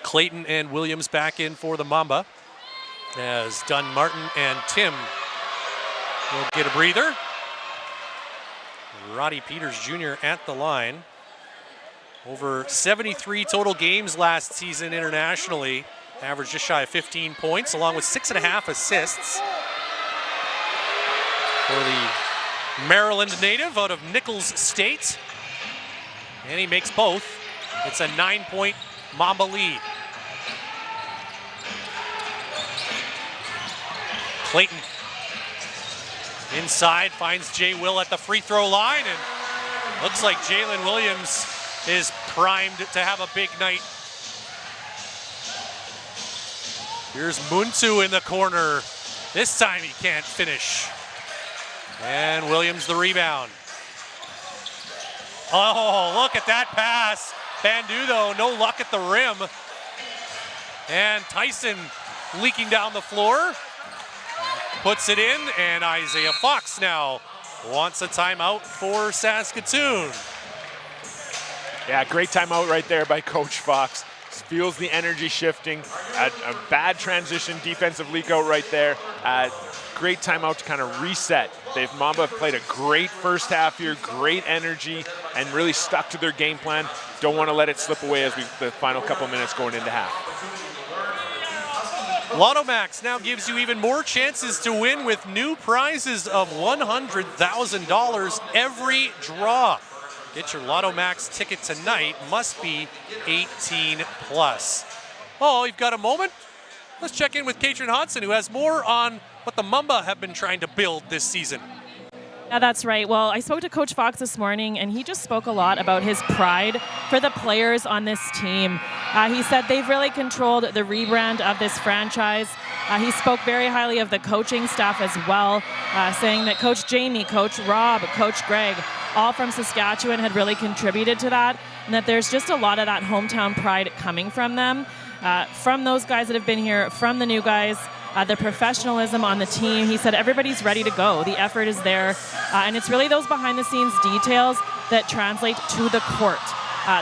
Clayton and Williams back in for the Mamba as Dunmartin and Tim will get a breather. Roddy Peters Jr. at the line. Over 73 total games last season internationally. Averaged just shy of 15 points, along with 6.5 assists. For the Maryland native out of Nichols State. And he makes both. It's a 9-point Mamba lead. Clayton inside finds Jay Will at the free throw line, and looks like Jalen Williams is primed to have a big night. Here's Muntu in the corner. This time he can't finish. And Williams the rebound. Oh, look at that pass. Bandu, though, no luck at the rim. And Tyson leaking down the floor. Puts it in, and Isaiah Fox now wants a timeout for Saskatoon. Yeah, great timeout right there by Coach Fox. Feels the energy shifting. A bad transition defensive leak out right there. Great timeout to kind of reset. Mamba played a great first half here, great energy, and really stuck to their game plan. Don't want to let it slip away as the final couple minutes going into half. Lotto Max now gives you even more chances to win with new prizes of $100,000 every draw. Get your Lotto Max ticket tonight. Must be 18 plus. Oh, you've got a moment? Let's check in with Katrin Hodson, who has more on what the Mamba have been trying to build this season. Yeah, that's right. Well, I spoke to Coach Fox this morning, and he just spoke a lot about his pride for the players on this team. He said they've really controlled the rebrand of this franchise. He spoke very highly of the coaching staff as well, saying that Coach Jamie, Coach Rob, Coach Greg, all from Saskatchewan had really contributed to that, and that there's just a lot of that hometown pride coming from them. from those guys that have been here, from the new guys, the professionalism on the team. He said everybody's ready to go. The effort is there. And it's really those behind-the-scenes details that translate to the court.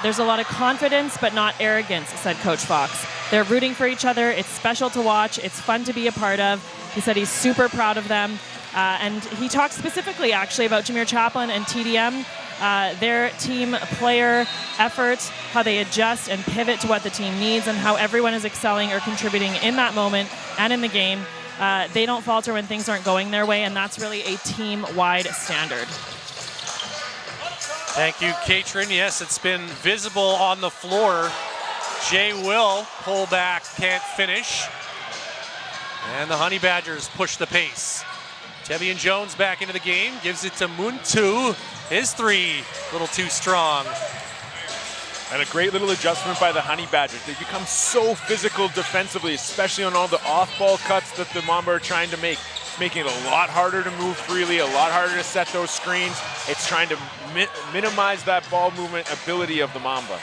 There's a lot of confidence, but not arrogance, said Coach Fox. They're rooting for each other. It's special to watch. It's fun to be a part of. He said he's super proud of them. And he talked specifically, actually, about Jameer Chaplin and TDM, their team player effort, how they adjust and pivot to what the team needs, and how everyone is excelling or contributing in that moment and in the game. They don't falter when things aren't going their way, and that's really a team-wide standard. Thank you, Katrin. Yes, it's been visible on the floor. Jay Will, pull back, can't finish. And the Honey Badgers push the pace. Tevian Jones back into the game, gives it to Muntu. His three, a little too strong. And a great little adjustment by the Honey Badgers. They become so physical defensively, especially on all the off-ball cuts that the Mamba are trying to make. It's making it a lot harder to move freely, a lot harder to set those screens. It's trying to minimize that ball movement ability of the Mamba.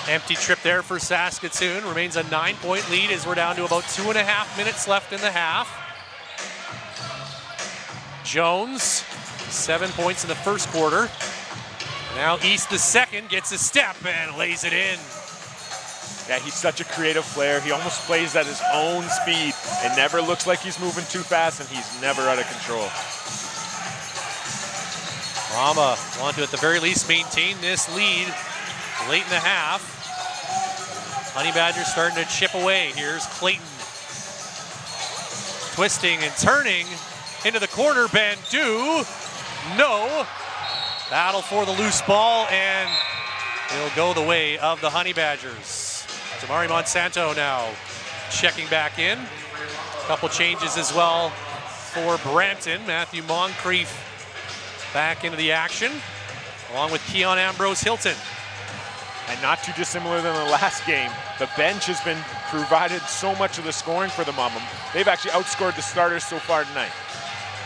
Empty trip there for Saskatoon. Remains a 9-point lead as we're down to about 2.5 minutes left in the half. Jones, 7 points in the first quarter. Now East the second gets a step and lays it in. Yeah, he's such a creative player. He almost plays at his own speed. It never looks like he's moving too fast, and he's never out of control. Mamba want to, at the very least, maintain this lead late in the half. Honey Badgers starting to chip away. Here's Clayton. Twisting and turning into the corner. Bandu. No. Battle for the loose ball, and it'll go the way of the Honey Badgers. Tamari Monsanto now checking back in. A couple changes as well for Brampton. Matthew Moncrief back into the action, along with Keon Ambrose Hilton. And not too dissimilar than the last game, the bench has been provided so much of the scoring for the Mamba. They've actually outscored the starters so far tonight.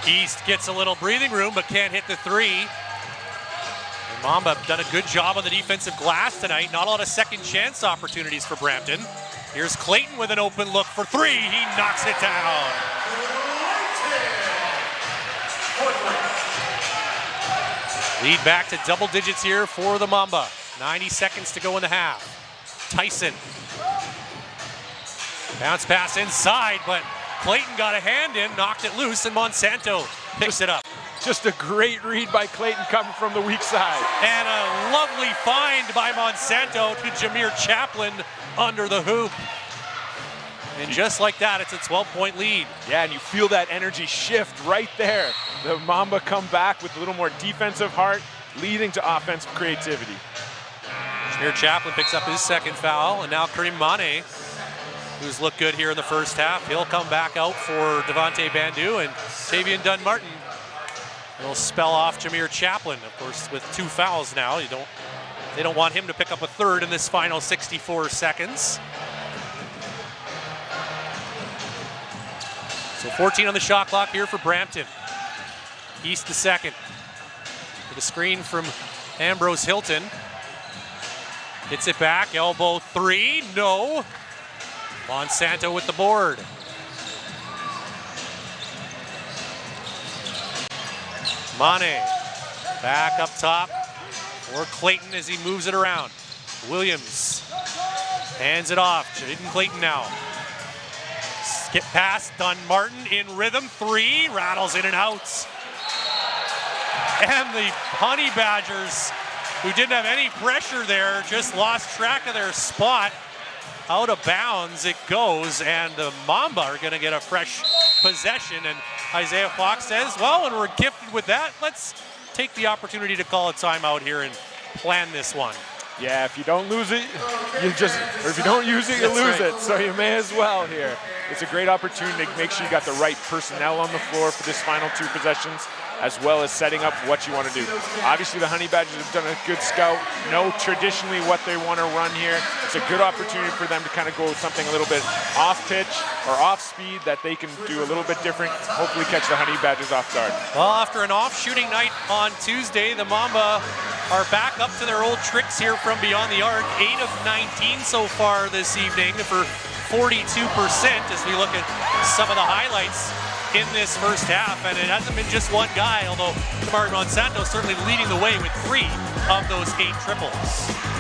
East gets a little breathing room, but can't hit the three. And Mamba have done a good job on the defensive glass tonight. Not a lot of second chance opportunities for Brampton. Here's Clayton with an open look for three. He knocks it down. Lead back to double digits here for the Mamba. 90 seconds to go in the half. Tyson. Bounce pass inside, but Clayton got a hand in, knocked it loose, and Monsanto picks it up. Just a great read by Clayton coming from the weak side. And a lovely find by Monsanto to Jameer Chaplin under the hoop. And just like that, it's a 12-point lead. Yeah, and you feel that energy shift right there. The Mamba come back with a little more defensive heart, leading to offensive creativity. Jameer Chaplin picks up his second foul, and now Kareem Mane, who's looked good here in the first half, he'll come back out for Devontae Bandu, and Tavian Dunn-Martin will spell off Jameer Chaplin. Of course, with 2 fouls now, they don't want him to pick up a third in this final 64 seconds. So 14 on the shot clock here for Brampton. East the second. With a screen from Ambrose Hilton. Hits it back, elbow three, no. Monsanto with the board. Mane back up top for Clayton as he moves it around. Williams hands it off. Jaden Clayton now. Skip pass, Dunn-Martin in rhythm, three, rattles in and out. And the Honey Badgers, who didn't have any pressure there, just lost track of their spot. Out of bounds it goes, and the Mamba are going to get a fresh possession. And Isaiah Fox says, well, when we're gifted with that, let's take the opportunity to call a timeout here and plan this one. Yeah, if you don't lose it, or if you don't use it, you lose it. So you may as well here. It's a great opportunity to make sure you got the right personnel on the floor for this final 2 possessions, as well as setting up what you want to do. Obviously, the Honey Badgers have done a good scout, know traditionally what they want to run here. It's a good opportunity for them to kind of go with something a little bit off pitch or off speed that they can do a little bit different, hopefully catch the Honey Badgers off guard. Well, after an off shooting night on Tuesday, the Mamba are back up to their old tricks here from beyond the arc. 8 of 19 so far this evening for 42% as we look at some of the highlights in this first half. And it hasn't been just one guy, although Martin Monsanto certainly leading the way with 3 of those 8 triples.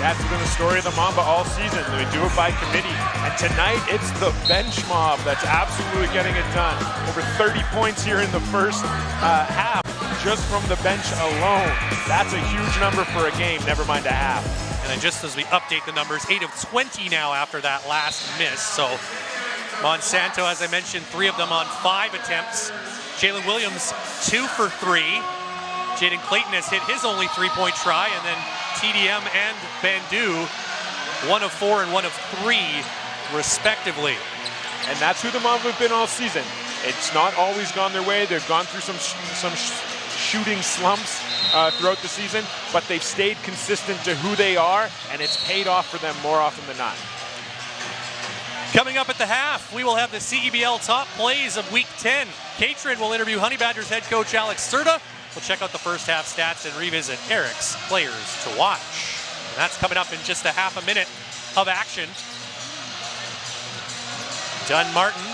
That's been the story of the Mamba all season. They do it by committee. And tonight, it's the bench mob that's absolutely getting it done. Over 30 points here in the first half, just from the bench alone. That's a huge number for a game, never mind a half. And then just as we update the numbers, 8 of 20 now after that last miss. So Monsanto, as I mentioned, 3 of them on 5 attempts. Jalen Williams, 2 for 3. Jaden Clayton has hit his only 3-point try, and then TDM and Bandu, 1 of 4 and 1 of 3, respectively. And that's who the Mamba have been all season. It's not always gone their way. They've gone through some shooting slumps throughout the season, but they've stayed consistent to who they are, and it's paid off for them more often than not. Coming up at the half, we will have the CEBL top plays of Week 10. Catron will interview Honey Badgers head coach Alex Serta. We'll check out the first half stats and revisit Eric's players to watch. And that's coming up in just a half a minute of action. Dunmartin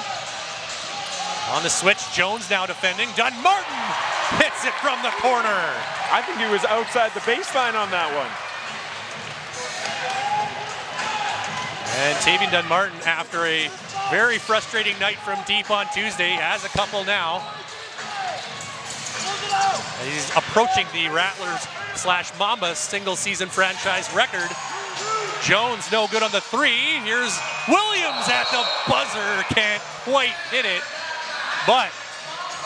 on the switch. Jones now defending. Dunmartin hits it from the corner. I think he was outside the baseline on that one. And Tavian Dunmartin, after a very frustrating night from deep on Tuesday, has a couple now. And he's approaching the Rattlers/Mamba single season franchise record. Jones no good on the 3. Here's Williams at the buzzer. Can't quite hit it. But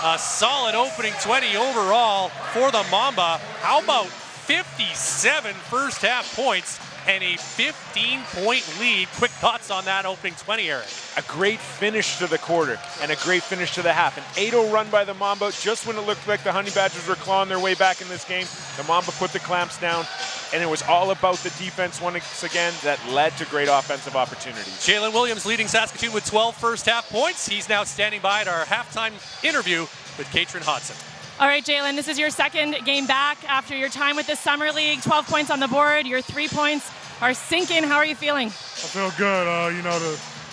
a solid opening 20 overall for the Mamba. How about 57 first half points and a 15-point lead? Quick thoughts on that opening 20, Eric. A great finish to the quarter and a great finish to the half. An 8-0 run by the Mamba just when it looked like the Honey Badgers were clawing their way back in this game. The Mamba put the clamps down, and it was all about the defense once again that led to great offensive opportunities. Jalen Williams leading Saskatoon with 12 first half points. He's now standing by at our halftime interview with Catron Hodson. All right, Jalen, this is your second game back after your time with the Summer League. 12 points on the board. Your 3 points are sinking. How are you feeling? I feel good.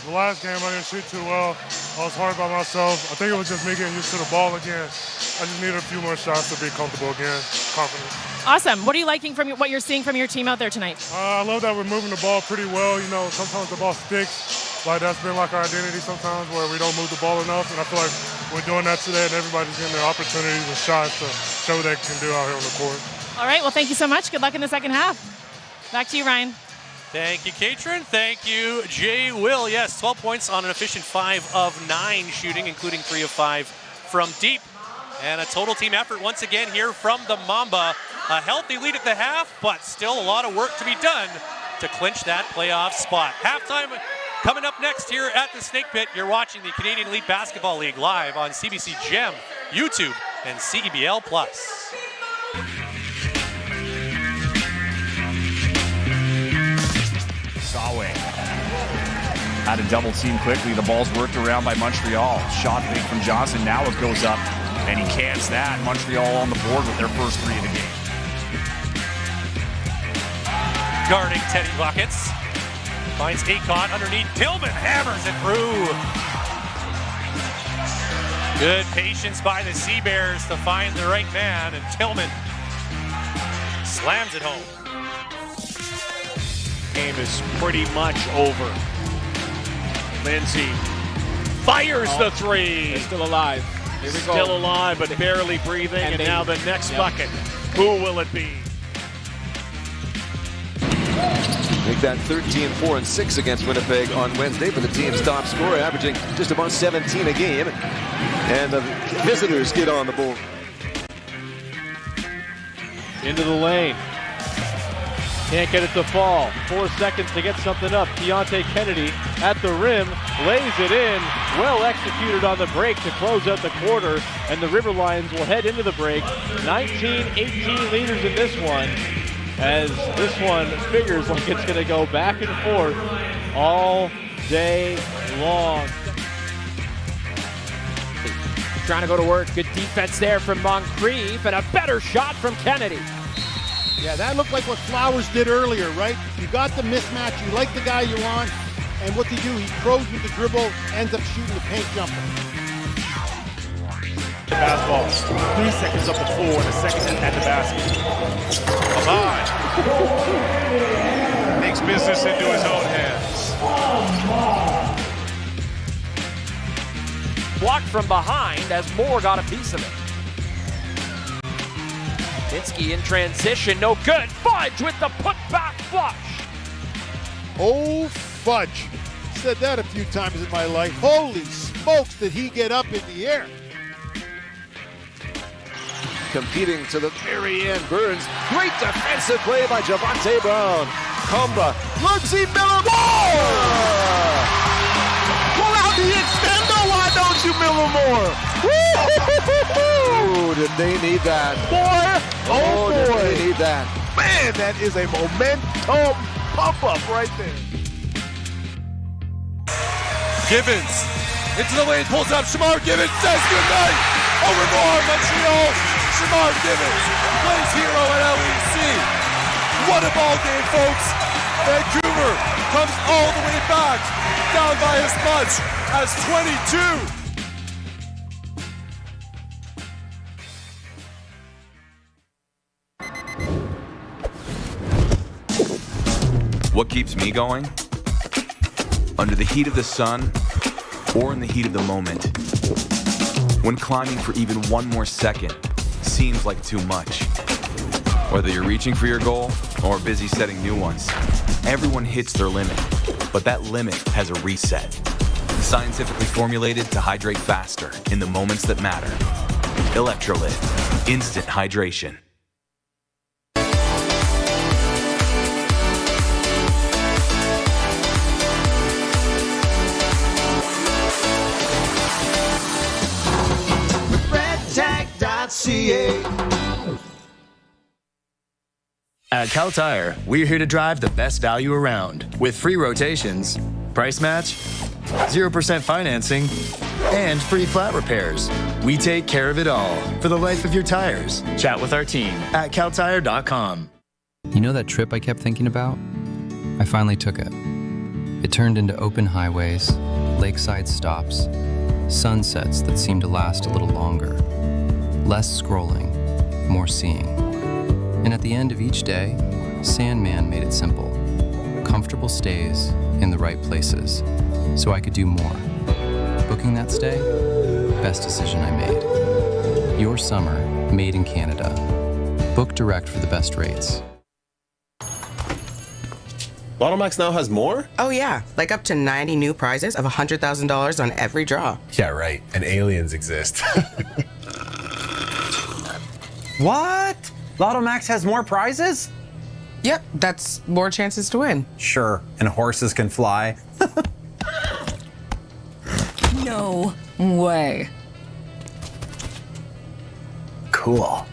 The last game I didn't shoot too well. I was hard by myself. I think it was just me getting used to the ball again. I just needed a few more shots to be comfortable again, confident. Awesome. What are you liking from what you're seeing from your team out there tonight? I love that we're moving the ball pretty well. Sometimes the ball sticks. That's been like our identity sometimes where we don't move the ball enough. And I feel like we're doing that today, and everybody's getting their opportunities and shots to show what they can do out here on the court. All right. Well, thank you so much. Good luck in the second half. Back to you, Ryan. Thank you, Catron. Thank you, Jay Will. Yes, 12 points on an efficient 5 of 9 shooting, including 3 of 5 from deep. And a total team effort once again here from the Mamba. A healthy lead at the half, but still a lot of work to be done to clinch that playoff spot. Halftime coming up next here at the Snake Pit. You're watching the Canadian Elite Basketball League live on CBC Gem, YouTube, and CEBL+. Sawe had a double team quickly. The ball's worked around by Montreal. Shot fake from Johnson. Now it goes up, and he cans that. Montreal on the board with their first 3 of the game. Guarding Teddy Buckets. Finds Acott underneath. Tillman hammers it through. Good patience by the Sea Bears to find the right man, and Tillman slams it home. Game is pretty much over. Lindsay fires the 3. They're still alive. Here we go. Still alive, but barely breathing. And now the next bucket. Who will it be? Make that 13-4 and 6 against Winnipeg on Wednesday for the team's top scorer, averaging just about 17 a game. And the visitors get on the board. Into the lane. Can't get it to fall. 4 seconds to get something up. Keontae Kennedy at the rim, lays it in. Well executed on the break to close out the quarter. And the River Lions will head into the break. 19-18 leaders in this one. As this one figures like it's going to go back and forth all day long. Trying to go to work. Good defense there from Moncrief, and a better shot from Kennedy. Yeah, that looked like what Flowers did earlier, right? You got the mismatch, you like the guy you want, and what they do, he throws with the dribble, ends up shooting the paint jumper. The basketball, 3 seconds up the floor and a second at the basket. Ahmad takes business into his own hands. Blocked from behind as Moore got a piece of it. Pinsky in transition, no good. Fudge with the putback flush. Oh, fudge. Said that a few times in my life. Holy smokes, did he get up in the air. Competing to the very end. Burns, great defensive play by Javonte Brown. Comba, Lindsey Miller. Pull out the extender, why don't you, Miller Moore? Woo! Did they need that? Boy, oh boy. Did they need that? Man, that is a momentum pump-up right there. Givens into the lane, pulls up. Shamar Givens says goodnight. Over more, Montreal. Shamar Givens plays hero at LEC. What a ball game, folks. Vancouver comes all the way back, down by as much as 22. What keeps me going? Under the heat of the sun or in the heat of the moment. When climbing for even one more second seems like too much. Whether you're reaching for your goal or busy setting new ones, everyone hits their limit, but that limit has a reset. Scientifically formulated to hydrate faster in the moments that matter. Electrolyte, instant hydration. At Cal Tire, we're here to drive the best value around with free rotations, price match, 0% financing, and free flat repairs. We take care of it all for the life of your tires. Chat with our team at caltire.com. You know that trip I kept thinking about? I finally took it. It turned into open highways, lakeside stops, sunsets that seemed to last a little longer. Less scrolling, more seeing. And at the end of each day, Sandman made it simple. Comfortable stays in the right places, so I could do more. Booking that stay? Best decision I made. Your summer, made in Canada. Book direct for the best rates. Lotto Max now has more? Oh yeah, like up to 90 new prizes of $100,000 on every draw. Yeah, right. And aliens exist. What? Lotto Max has more prizes? Yep, that's more chances to win. Sure, and horses can fly. No way. Cool.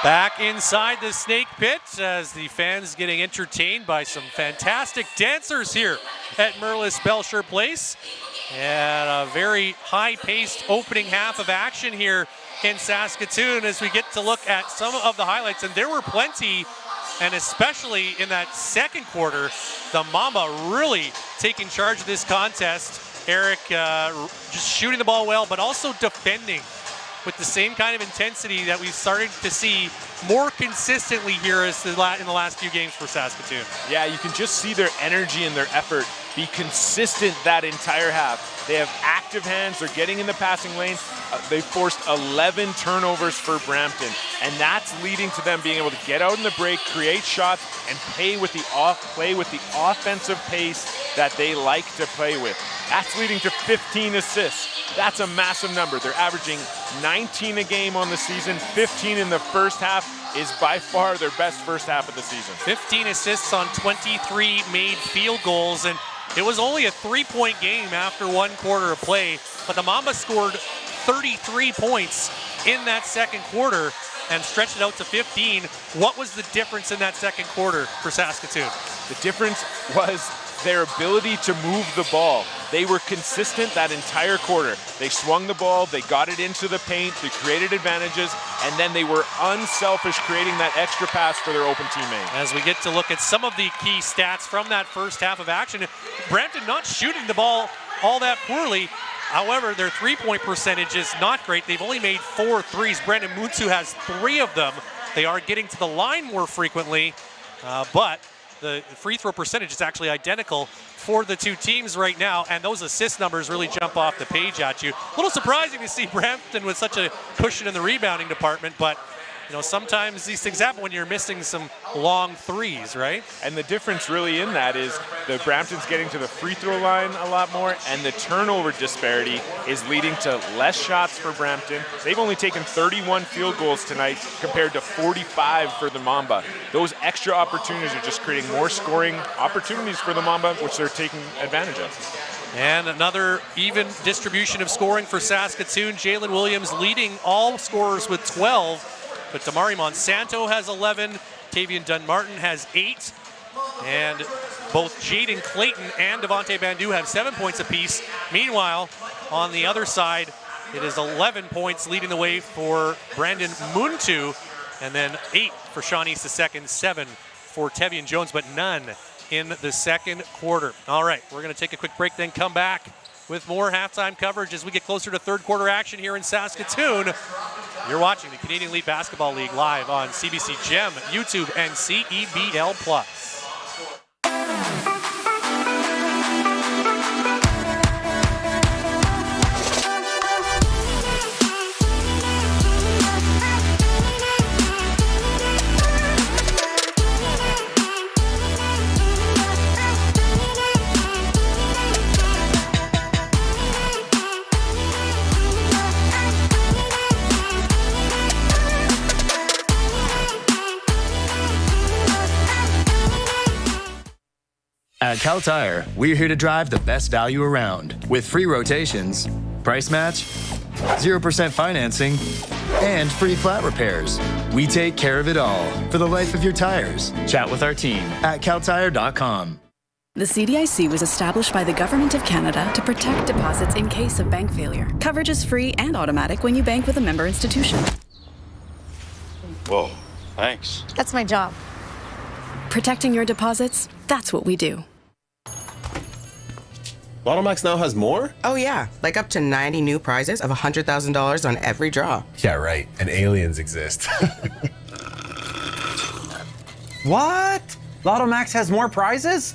Back inside the snake pit as the fans getting entertained by some fantastic dancers here at Merlis Belsher Place. And a very high-paced opening half of action here in Saskatoon as we get to look at some of the highlights. And there were plenty, and especially in that second quarter, the Mamba really taking charge of this contest. Eric just shooting the ball well, but also defending with the same kind of intensity that we've started to see more consistently here as in the last few games for Saskatoon. Yeah, you can just see their energy and their effort be consistent that entire half. They have active hands. They're getting in the passing lanes. They forced 11 turnovers for Brampton, and that's leading to them being able to get out in the break, create shots, and play with the offensive pace that they like to play with. That's leading to 15 assists. That's a massive number. They're averaging 19 a game on the season. 15 in the first half is by far their best first half of the season. 15 assists on 23 made field goals, and it was only a 3-point game after one quarter of play, but the Mamba scored 33 points in that second quarter and stretched it out to 15. What was the difference in that second quarter for Saskatoon? The difference was their ability to move the ball. They were consistent that entire quarter. They swung the ball, they got it into the paint, they created advantages, and then they were unselfish, creating that extra pass for their open teammate. As we get to look at some of the key stats from that first half of action, Brampton not shooting the ball all that poorly. However, their three-point percentage is not great. They've only made 4 threes. Brandon Muntzu has 3 of them. They are getting to the line more frequently, but the free throw percentage is actually identical for the two teams right now, and those assist numbers really jump off the page at you. A little surprising to see Brampton with such a cushion in the rebounding department, but you know, sometimes these things happen when you're missing some long threes, right? And the difference really in that is the Brampton's getting to the free throw line a lot more, and the turnover disparity is leading to less shots for Brampton. They've only taken 31 field goals tonight compared to 45 for the Mamba. Those extra opportunities are just creating more scoring opportunities for the Mamba, which they're taking advantage of. And another even distribution of scoring for Saskatoon. Jalen Williams leading all scorers with 12. But Damari Monsanto has 11, Tavian Dunmartin has 8, and both Jaden Clayton and Devontae Bandu have 7 points apiece. Meanwhile, on the other side, it is 11 points leading the way for Brandon Muntu, and then 8 for Sean East II, 7 for Tevian Jones, but none in the second quarter. All right, we're going to take a quick break, then come back with more halftime coverage as we get closer to third quarter action here in Saskatoon. You're watching the Canadian Elite Basketball League live on CBC Gem, YouTube, and CEBL Plus. At Cal Tire, we're here to drive the best value around with free rotations, price match, 0% financing, and free flat repairs. We take care of it all for the life of your tires. Chat with our team at caltire.com. The CDIC was established by the Government of Canada to protect deposits in case of bank failure. Coverage is free and automatic when you bank with a member institution. Whoa, thanks. That's my job. Protecting your deposits, that's what we do. Lotto Max now has more? Oh yeah, like up to 90 new prizes of $100,000 on every draw. Yeah, right. And aliens exist. What? Lotto Max has more prizes?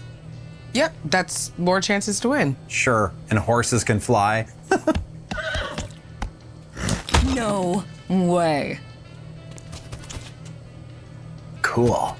Yep, that's more chances to win. Sure, and horses can fly. No way. Cool.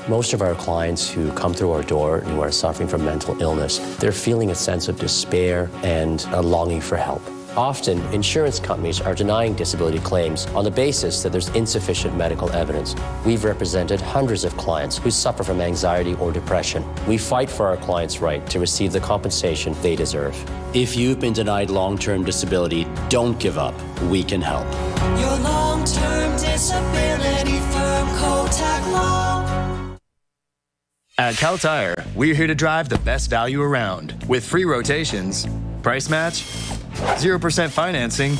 Most of our clients who come through our door who are suffering from mental illness, they're feeling a sense of despair and a longing for help. Often, insurance companies are denying disability claims on the basis that there's insufficient medical evidence. We've represented hundreds of clients who suffer from anxiety or depression. We fight for our clients' right to receive the compensation they deserve. If you've been denied long-term disability, don't give up. We can help. Your long-term disability firm, Kotak Law. At Cal Tire, we're here to drive the best value around with free rotations, price match, 0% financing,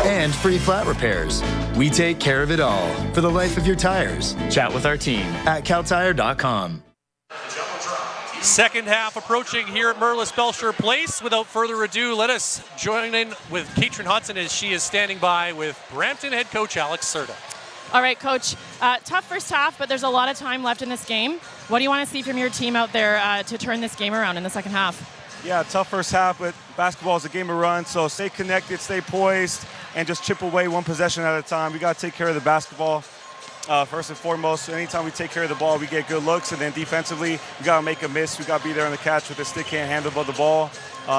and free flat repairs. We take care of it all for the life of your tires. Chat with our team at caltire.com. Second half approaching here at Merlis Belsher Place. Without further ado, let us join in with Katrin Hudson as she is standing by with Brampton head coach Alex Serta. All right, Coach. Tough first half, but there's a lot of time left in this game. What do you want to see from your team out there to turn this game around in the second half? Yeah, tough first half, but basketball is a game of runs, so stay connected, stay poised, and just chip away one possession at a time. We got to take care of the basketball first and foremost. So anytime we take care of the ball, we get good looks, and then defensively, we got to make a miss. We got to be there on the catch with the stick, can't handle the ball.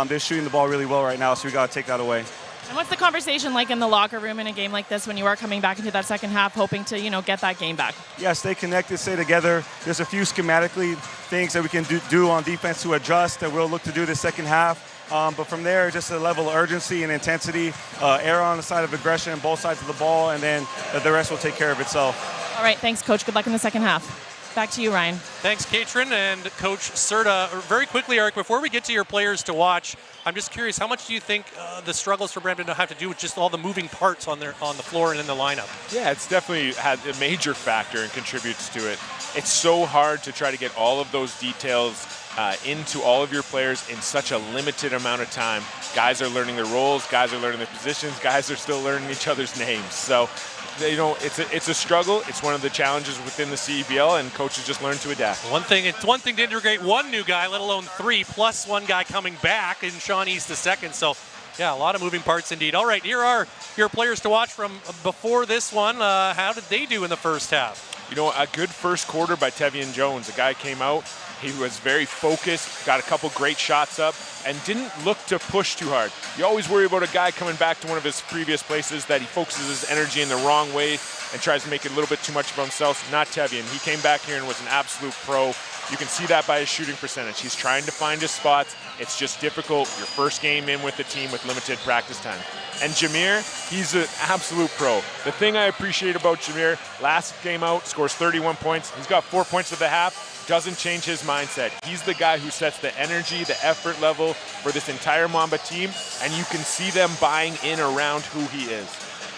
They're shooting the ball really well right now, so we got to take that away. And what's the conversation like in the locker room in a game like this when you are coming back into that second half, hoping to, get that game back? Yeah, stay connected, stay together. There's a few schematically things that we can do on defense to adjust that we'll look to do the second half. But from there, just a level of urgency and intensity, err on the side of aggression, both sides of the ball, and then the rest will take care of itself. All right, thanks, Coach. Good luck in the second half. Back to you, Ryan. Thanks, Katrin and Coach Serta. Very quickly, Eric, before we get to your players to watch, I'm just curious, how much do you think the struggles for Brampton have to do with just all the moving parts on the floor and in the lineup? Yeah, it's definitely had a major factor and contributes to it. It's so hard to try to get all of those details into all of your players in such a limited amount of time. Guys are learning their roles, guys are learning their positions, guys are still learning each other's names. So, it's a struggle. It's one of the challenges within the CEBL, and coaches just learn to adapt. It's one thing to integrate one new guy, let alone three, plus one guy coming back in Sean East II. So, yeah, a lot of moving parts indeed. All right, here are your players to watch from before this one. How did they do in the first half? A good first quarter by Tevian Jones. The guy came out. He was very focused, got a couple great shots up, and didn't look to push too hard. You always worry about a guy coming back to one of his previous places that he focuses his energy in the wrong way and tries to make it a little bit too much of himself. Not Tevian. He came back here and was an absolute pro. You can see that by his shooting percentage. He's trying to find his spots. It's just difficult. Your first game in with the team with limited practice time. And Jameer, he's an absolute pro. The thing I appreciate about Jameer, last game out, scores 31 points. He's got 4 points at the half. Doesn't change his mindset. He's the guy who sets the energy, the effort level for this entire Mamba team, and you can see them buying in around who he is.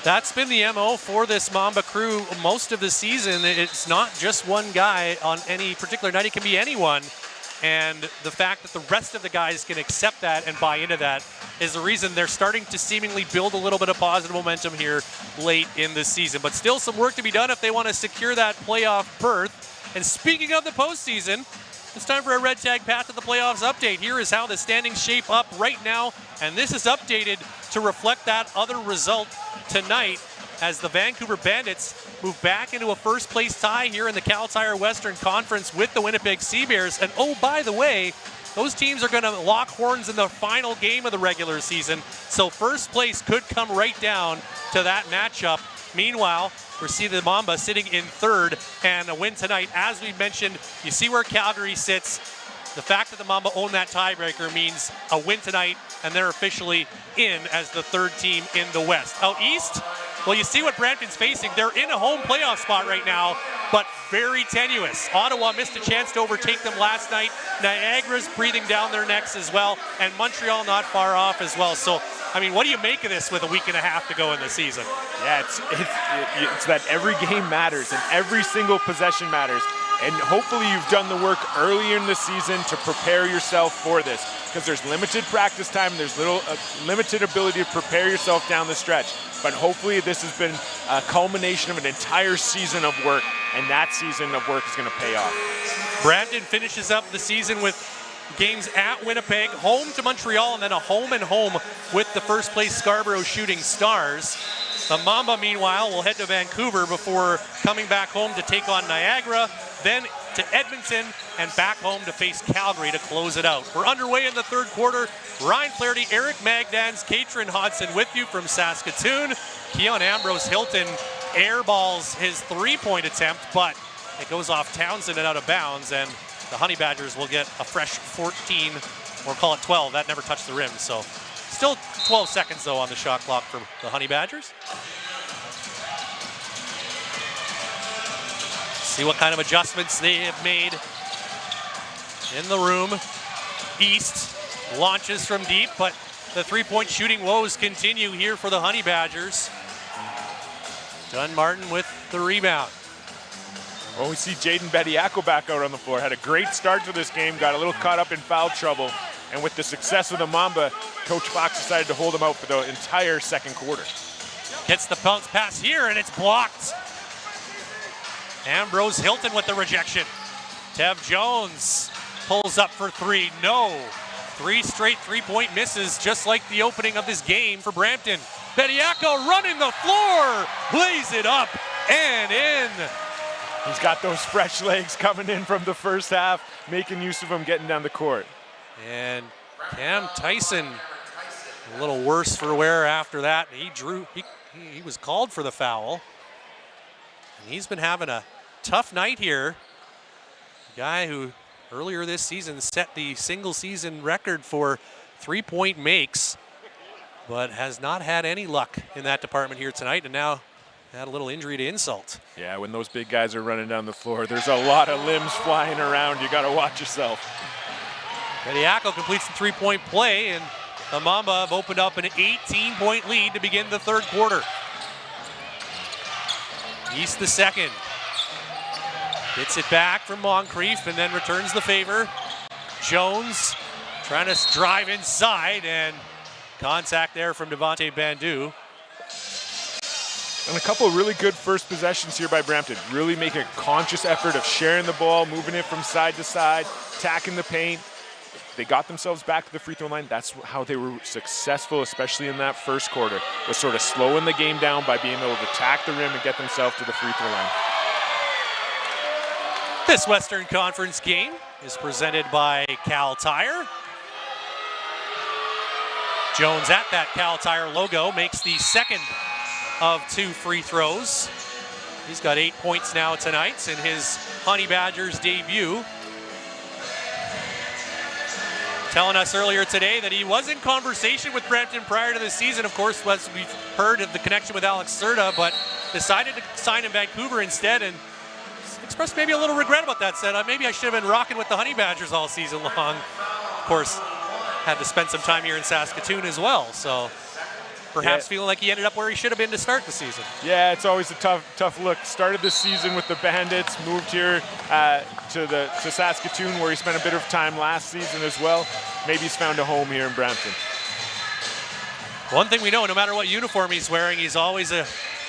That's been the MO for this Mamba crew most of the season. It's not just one guy on any particular night. It can be anyone. And the fact that the rest of the guys can accept that and buy into that is the reason they're starting to seemingly build a little bit of positive momentum here late in the season. But still some work to be done if they want to secure that playoff berth. And speaking of the postseason, it's time for a Red Tag Path to the Playoffs update. Here is how the standings shape up right now, and this is updated to reflect that other result tonight as the Vancouver Bandits move back into a first-place tie here in the Cal Tire Western Conference with the Winnipeg Sea Bears. And oh, by the way, those teams are going to lock horns in the final game of the regular season, so first place could come right down to that matchup. Meanwhile, we see the Mamba sitting in third, and a win tonight. As we mentioned, you see where Calgary sits. The fact that the Mamba own that tiebreaker means a win tonight, and they're officially in as the third team in the West. Out east, well, you see what Brampton's facing. They're in a home playoff spot right now, but very tenuous. Ottawa missed a chance to overtake them last night. Niagara's breathing down their necks as well, and Montreal not far off as well. So, I mean, what do you make of this with a week and a half to go in the season? Yeah, it's that every game matters and every single possession matters. And hopefully you've done the work earlier in the season to prepare yourself for this, because there's limited practice time and there's limited ability to prepare yourself down the stretch. But hopefully this has been a culmination of an entire season of work, and that season of work is going to pay off. Brampton finishes up the season with games at Winnipeg, home to Montreal, and then a home and home with the first place Scarborough Shooting Stars. The Mamba, meanwhile, will head to Vancouver before coming back home to take on Niagara, then to Edmonton, and back home to face Calgary to close it out. We're underway in the third quarter. Ryan Flaherty, Eric Magdans, Katrin Hodson with you from Saskatoon. Keon Ambrose Hilton airballs his three-point attempt, but it goes off Townsend and out of bounds, and the Honey Badgers will get a fresh 14, or call it 12. That never touched the rim, so still 12 seconds, though, on the shot clock for the Honey Badgers. See what kind of adjustments they have made in the room. East launches from deep, but the three-point shooting woes continue here for the Honey Badgers. Dunn Martin with the rebound. Well, we see Jaden Bediako back out on the floor. Had a great start to this game, got a little caught up in foul trouble. And with the success of the Mamba, Coach Fox decided to hold him out for the entire second quarter. Gets the bounce pass here, and it's blocked. Ambrose Hilton with the rejection. Tev Jones pulls up for three. No. 3 straight three-point misses, just like the opening of this game for Brampton. Bediako running the floor, lays it up and in. He's got those fresh legs coming in from the first half, making use of them getting down the court. And Cam Tyson A little worse for wear after that. He was called for the foul. And he's been having a tough night here. A guy who earlier this season set the single season record for 3-point makes, but has not had any luck in that department here tonight, and now had a little injury to insult. Yeah, when those big guys are running down the floor, there's a lot of limbs flying around. You got to watch yourself. Bediako completes the 3-point play, and the Mamba have opened up an 18-point lead to begin the third quarter. East the second. Gets it back from Moncrief and then returns the favor. Jones trying to drive inside, and contact there from Devontae Bandu. And a couple of really good first possessions here by Brampton. Really make a conscious effort of sharing the ball, moving it from side to side, attacking the paint. They got themselves back to the free throw line. That's how they were successful, especially in that first quarter, was sort of slowing the game down by being able to attack the rim and get themselves to the free throw line. This Western Conference game is presented by Cal Tire. Jones at that Cal Tire logo makes the second of 2 free throws. He's got 8 points now tonight in his Honey Badgers debut. Telling us earlier today that he was in conversation with Brampton prior to the season. Of course, we've heard of the connection with Alex Serta, but decided to sign in Vancouver instead, and expressed maybe a little regret about that. Said, maybe I should have been rocking with the Honey Badgers all season long. Of course, had to spend some time here in Saskatoon as well, so perhaps feeling like he ended up where he should have been to start the season. Yeah, it's always a tough look. Started the season with the Bandits, moved here to Saskatoon, where he spent a bit of time last season as well. Maybe he's found a home here in Brampton. One thing we know, no matter what uniform he's wearing, he's always a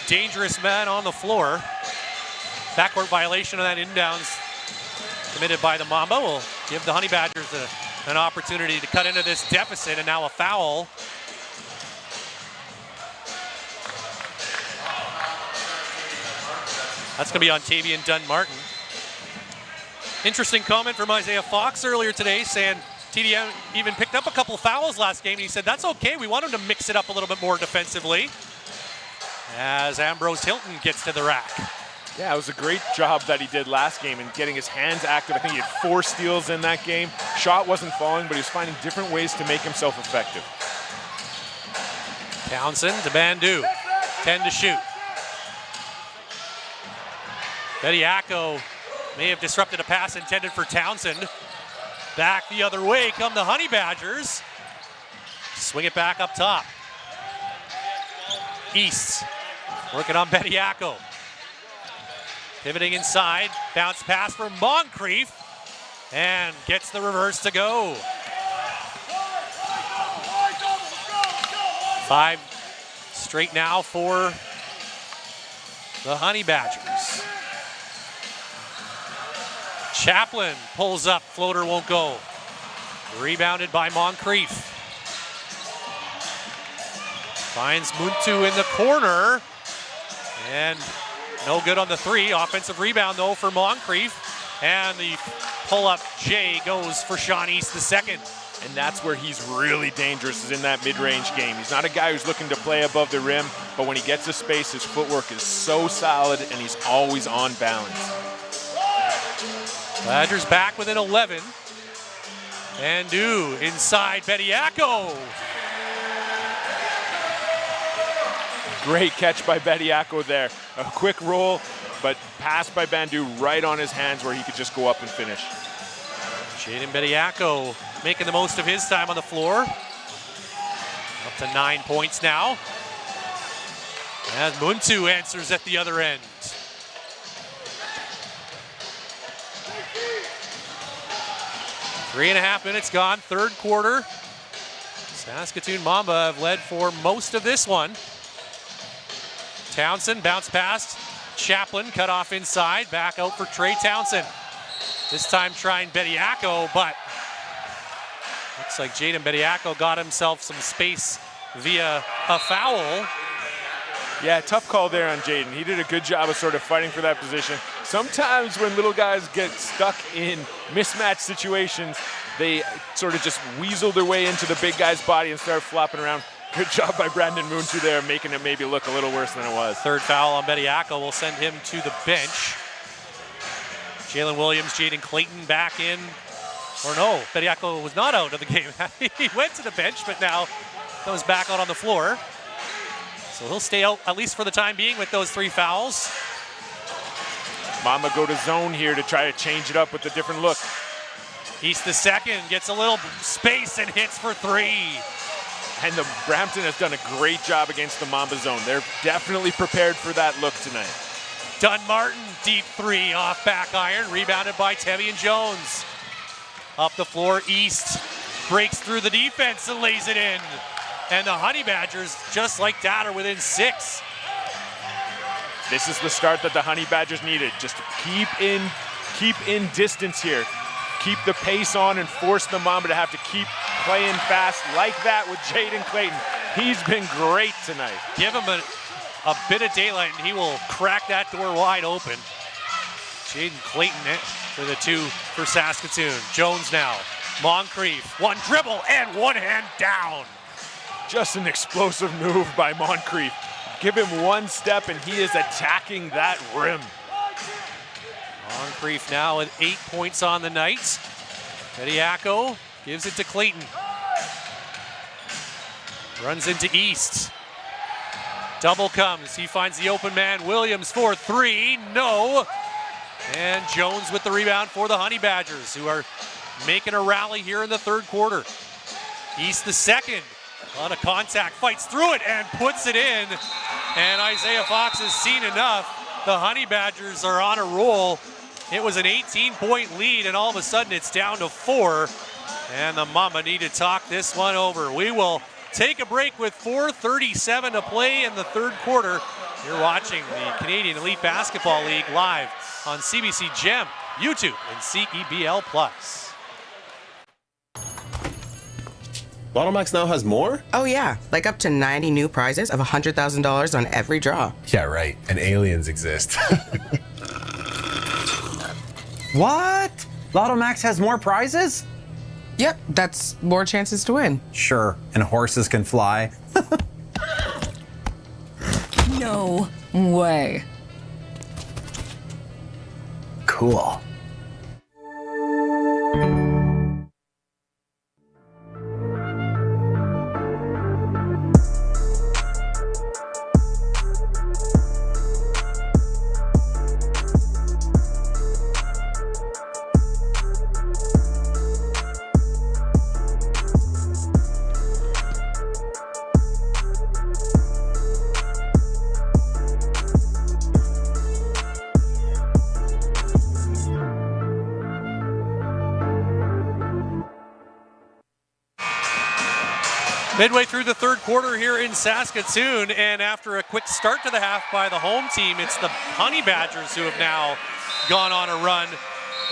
dangerous man on the floor. Backcourt violation of that inbounds committed by the Mamba will give the Honey Badgers an opportunity to cut into this deficit, and now a foul. That's going to be on Tavian Dunn-Martin. Interesting comment from Isaiah Fox earlier today, saying TDM even picked up a couple fouls last game, and he said that's okay. We want him to mix it up a little bit more defensively, as Ambrose Hilton gets to the rack. Yeah, it was a great job that he did last game in getting his hands active. I think he had 4 steals in that game. Shot wasn't falling, but he was finding different ways to make himself effective. Townsend to Bandu, 10 to shoot. Bediako may have disrupted a pass intended for Townsend. Back the other way come the Honey Badgers. Swing it back up top. East working on Bediako. Pivoting inside, bounce pass for Moncrief, and gets the reverse to go. 5 straight now for the Honey Badgers. Chaplin pulls up, floater won't go. Rebounded by Moncrief. Finds Muntu in the corner, and no good on the 3. Offensive rebound though for Moncrief, and the pull-up J goes for Sean East the second. And that's where he's really dangerous, is in that mid-range game. He's not a guy who's looking to play above the rim, but when he gets to space, his footwork is so solid and he's always on balance. Badgers back within 11. Bandu inside Bediako. Great catch by Bediako there. A quick roll, but pass by Bandu right on his hands where he could just go up and finish. Jaden Bediako making the most of his time on the floor. Up to 9 points now. As Muntu answers at the other end. Three and a half minutes gone, third quarter. Saskatoon Mamba have led for most of this one. Townsend bounce past. Chaplin cut off inside, back out for Trey Townsend. This time trying Bediako, but looks like Jaden Bediako got himself some space via a foul. Yeah, tough call there on Jaden. He did a good job of sort of fighting for that position. Sometimes when little guys get stuck in mismatched situations, they sort of just weasel their way into the big guy's body and start flopping around. Good job by Brandon Muntu there, making it maybe look a little worse than it was. Third foul on Bediako will send him to the bench. Jalen Williams, Jaden Clayton back in. Or no, Bediako was not out of the game. He went to the bench, but now goes back out on the floor. So he'll stay out, at least for the time being, with those 3 fouls. Mamba go to zone here to try to change it up with a different look. East the second, gets a little space and hits for 3. And the Brampton has done a great job against the Mamba zone. They're definitely prepared for that look tonight. Dunmartin, deep 3 off back iron, rebounded by Tevian Jones. Up the floor, East breaks through the defense and lays it in. And the Honey Badgers, just like that, are within 6. This is the start that the Honey Badgers needed. Just keep in distance here. Keep the pace on and force the Mamba to have to keep playing fast like that with Jaden Clayton. He's been great tonight. Give him a bit of daylight and he will crack that door wide open. Jaden Clayton for the 2 for Saskatoon. Jones now. Moncrief, 1 dribble and 1 hand down. Just an explosive move by Moncrief. Give him 1 step and he is attacking that rim. Moncrief now with 8 points on the night. Bediako gives it to Clayton. Runs into East. Double comes, he finds the open man. Williams for 3, no. And Jones with the rebound for the Honey Badgers, who are making a rally here in the 3rd quarter. East the second, a lot of contact, fights through it and puts it in. And Isaiah Fox has seen enough. The Honey Badgers are on a roll. It was an 18-point lead, and all of a sudden it's down to 4. And the Mamba need to talk this one over. We will take a break with 4:37 to play in the 3rd quarter. You're watching the Canadian Elite Basketball League live on CBC Gem, YouTube, and CEBL Plus. Lotto Max now has more? Oh yeah, like up to 90 new prizes of $100,000 on every draw. Yeah, right. And aliens exist. What? Lotto Max has more prizes? Yep, that's more chances to win. Sure, and horses can fly. No way. Cool. Midway through the 3rd quarter here in Saskatoon, and after a quick start to the half by the home team, it's the Honey Badgers who have now gone on a run,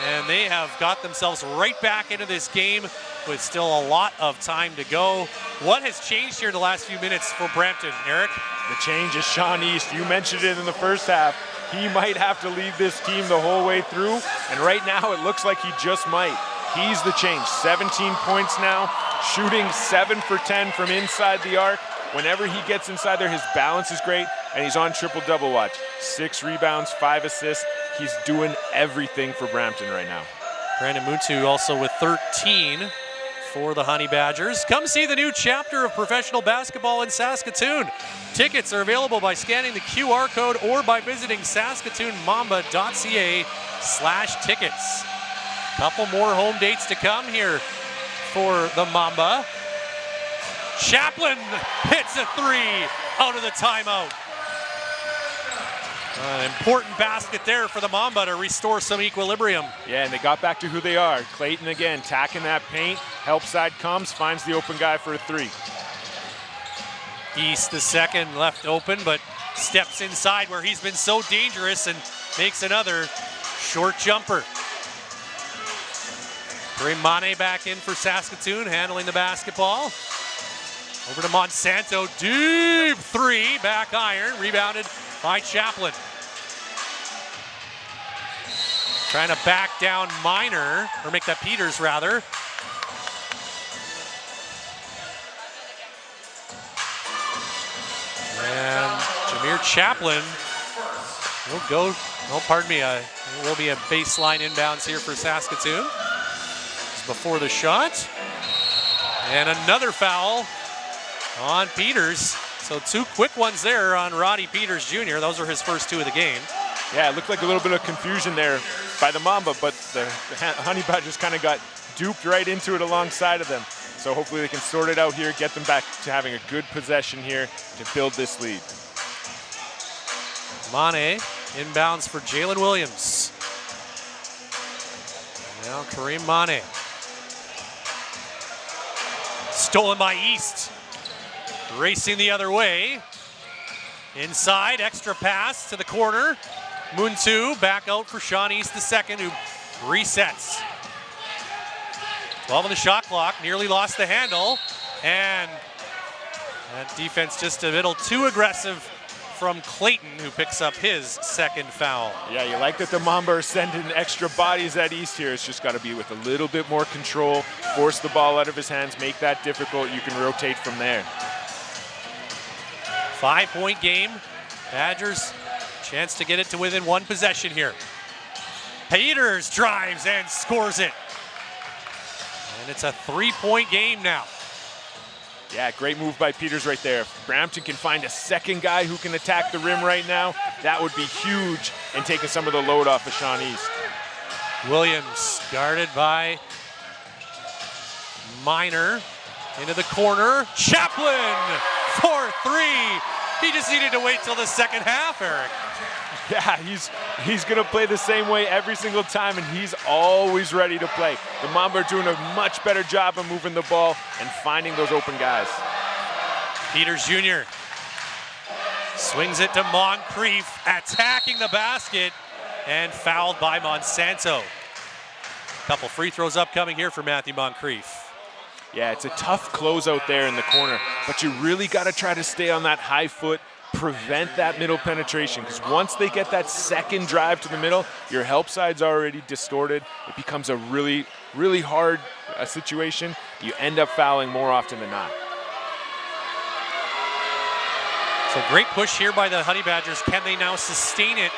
and they have got themselves right back into this game with still a lot of time to go. What has changed here the last few minutes for Brampton, Eric? The change is Sean East. You mentioned it in the first half. He might have to lead this team the whole way through, and right now it looks like he just might. He's the change. 17 points now, shooting 7 for 10 from inside the arc. Whenever he gets inside there, his balance is great, and he's on triple-double watch. 6 rebounds, 5 assists. He's doing everything for Brampton right now. Brandon Muntu also with 13 for the Honey Badgers. Come see the new chapter of professional basketball in Saskatoon. Tickets are available by scanning the QR code or by visiting saskatoonmamba.ca/tickets. Couple more home dates to come here for the Mamba. Chaplin hits a 3 out of the timeout. An important basket there for the Mamba to restore some equilibrium. Yeah, and they got back to who they are. Clayton again, tacking that paint. Help side comes, finds the open guy for a 3. East the second, left open, but steps inside where he's been so dangerous and makes another short jumper. Bring Mane back in for Saskatoon, handling the basketball. Over to Monsanto, deep 3, back iron, rebounded by Chaplin. Trying to back down Minor, or make that Peters rather. Amir Chaplin will go, oh, pardon me, it will be a baseline inbounds here for Saskatoon. It's before the shot. And another foul on Peters. So 2 quick ones there on Roddy Peters Jr. Those are his first 2 of the game. Yeah, it looked like a little bit of confusion there by the Mamba, but the Honey Badgers kind of got duped right into it alongside of them. So hopefully they can sort it out here, get them back to having a good possession here to build this lead. Mane inbounds for Jalen Williams. Now Kareem Mane. Stolen by East. Racing the other way. Inside, extra pass to the corner. Muntu back out for Sean East II, who resets. 12 on the shot clock, nearly lost the handle. And that defense just a little too aggressive from Clayton, who picks up his second foul. Yeah, you like that the Mamba are sending extra bodies at East here. It's just got to be with a little bit more control, force the ball out of his hands, make that difficult. You can rotate from there. 5-point game. Badgers, chance to get it to within 1 possession here. Peters drives and scores it. And it's a 3-point game now. Yeah, great move by Peters right there. If Brampton can find a second guy who can attack the rim right now, that would be huge in taking some of the load off of Sean East. Williams guarded by Minor into the corner. Chaplin for 3. He just needed to wait till the second half, Eric. Yeah, he's going to play the same way every single time, and he's always ready to play. The Mamba are doing a much better job of moving the ball and finding those open guys. Peters Jr. swings it to Moncrief, attacking the basket, and fouled by Monsanto. Couple free throws upcoming here for Matthew Moncrief. Yeah, it's a tough closeout there in the corner, but you really got to try to stay on that high foot, prevent that middle penetration, because once they get that second drive to the middle, your help side's already distorted. It becomes a really, really hard situation. You end up fouling more often than not. So great push here by the Honey Badgers. Can they now sustain it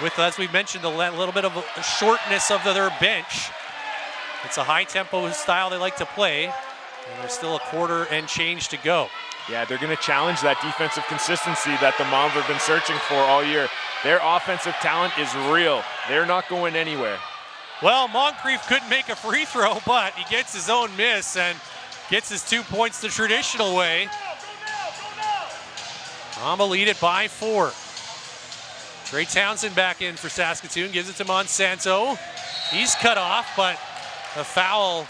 with, as we mentioned, a little bit of a shortness of their bench? It's a high-tempo style they like to play, and there's still a quarter and change to go. Yeah, they're going to challenge that defensive consistency that the Mamba have been searching for all year. Their offensive talent is real. They're not going anywhere. Well, Moncrief couldn't make a free throw, but he gets his own miss and gets his 2 points the traditional way. Mamba lead it by 4. Trey Townsend back in for Saskatoon, gives it to Monsanto. He's cut off, but a foul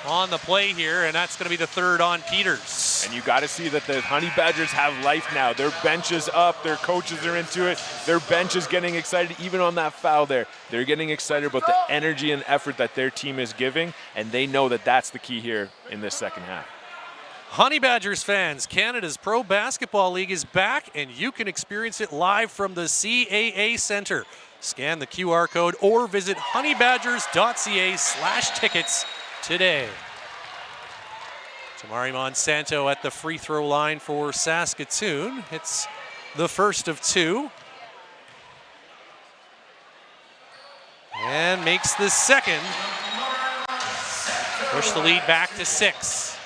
on the play here, and that's going to be the 3rd on Peters. And you got to see that the Honey Badgers have life now. Their bench is up, their coaches are into it, their bench is getting excited even on that foul there. They're getting excited about the energy and effort that their team is giving, and they know that that's the key here in this second half. Honey Badgers fans, Canada's Pro Basketball League is back, and you can experience it live from the CAA Center. Scan the QR code or visit honeybadgers.ca/tickets today. Tamari Monsanto at the free throw line for Saskatoon. It's the first of 2. And makes the second. Push the lead back to 6.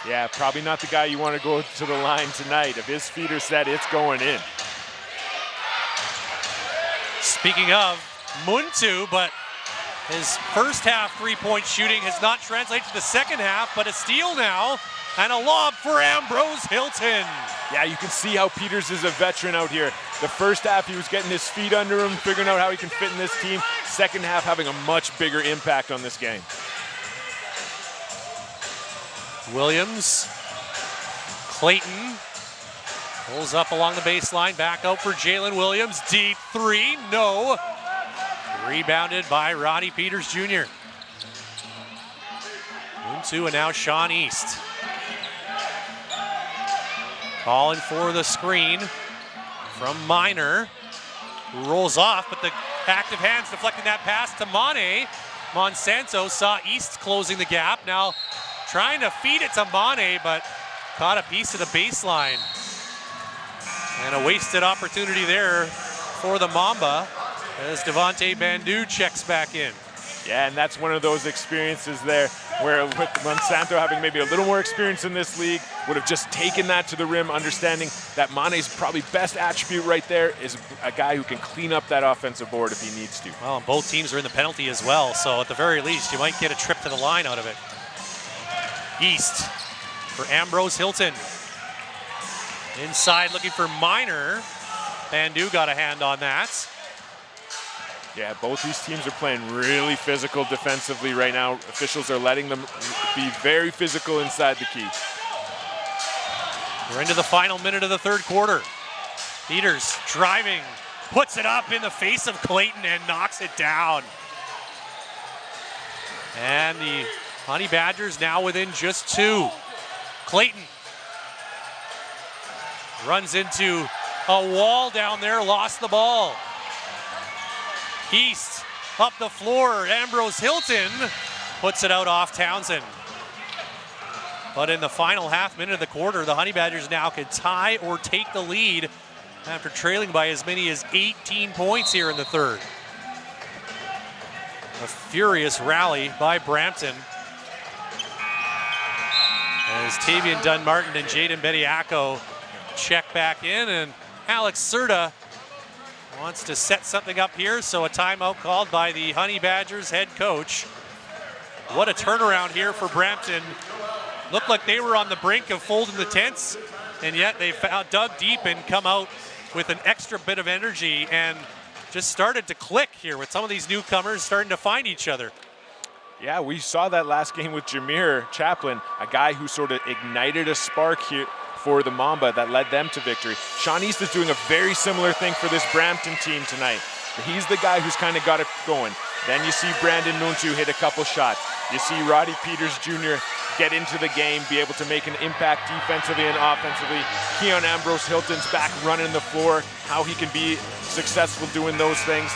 Yeah, probably not the guy you want to go to the line tonight. If his feet are set, it's going in. Speaking of Muntu, but his first half three-point shooting has not translated to the second half, but a steal now and a lob for Ambrose Hilton. Yeah, you can see how Peters is a veteran out here. The first half, he was getting his feet under him, figuring out how he can fit in this team. Second half, having a much bigger impact on this game. Williams, Clayton, pulls up along the baseline, back out for Jalen Williams. Deep 3, no. Rebounded by Roddy Peters Jr. Muntu and now Sean East. Calling for the screen from Minor, who rolls off, but the active hands deflecting that pass to Mane. Monsanto saw East closing the gap. Now trying to feed it to Mane, but caught a piece of the baseline. And a wasted opportunity there for the Mamba as Devontae Bandu checks back in. Yeah, and that's one of those experiences there where with Monsanto having maybe a little more experience in this league, would have just taken that to the rim, understanding that Mane's probably best attribute right there is a guy who can clean up that offensive board if he needs to. Well, and both teams are in the penalty as well, so at the very least, you might get a trip to the line out of it. East for Ambrose Hilton. Inside looking for Minor. Bandu got a hand on that. Yeah, both these teams are playing really physical defensively right now. Officials are letting them be very physical inside the key. We're into the final minute of the third quarter. Peters driving, puts it up in the face of Clayton and knocks it down. And the Honey Badgers now within just 2. Clayton runs into a wall down there, lost the ball. East up the floor, Ambrose Hilton puts it out off Townsend. But in the final half minute of the quarter, the Honey Badgers now can tie or take the lead after trailing by as many as 18 points here in the third. A furious rally by Brampton as Tavian Dunmartin and Jaden Bediako check back in, and Alex Serta wants to set something up here, so a timeout called by the Honey Badgers head coach. What a turnaround here for Brampton. Looked like they were on the brink of folding the tents, and yet they dug deep and come out with an extra bit of energy and just started to click here with some of these newcomers starting to find each other. Yeah, we saw that last game with Jameer Chaplin, a guy who sort of ignited a spark here for the Mamba that led them to victory. Sean East is doing a very similar thing for this Brampton team tonight. He's the guy who's kind of got it going. Then you see Brandon Nuntu hit a couple shots. You see Roddy Peters Jr. get into the game, be able to make an impact defensively and offensively. Keon Ambrose Hilton's back running the floor, how he can be successful doing those things.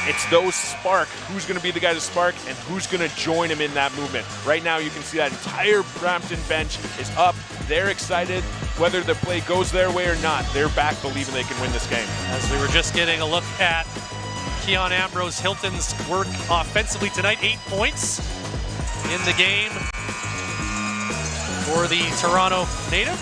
It's those spark. Who's going to be the guy to spark and who's going to join him in that movement? Right now you can see that entire Brampton bench is up. They're excited. Whether the play goes their way or not, they're back believing they can win this game. As we were just getting a look at Keon Ambrose Hilton's work offensively tonight, 8 points in the game for the Toronto native.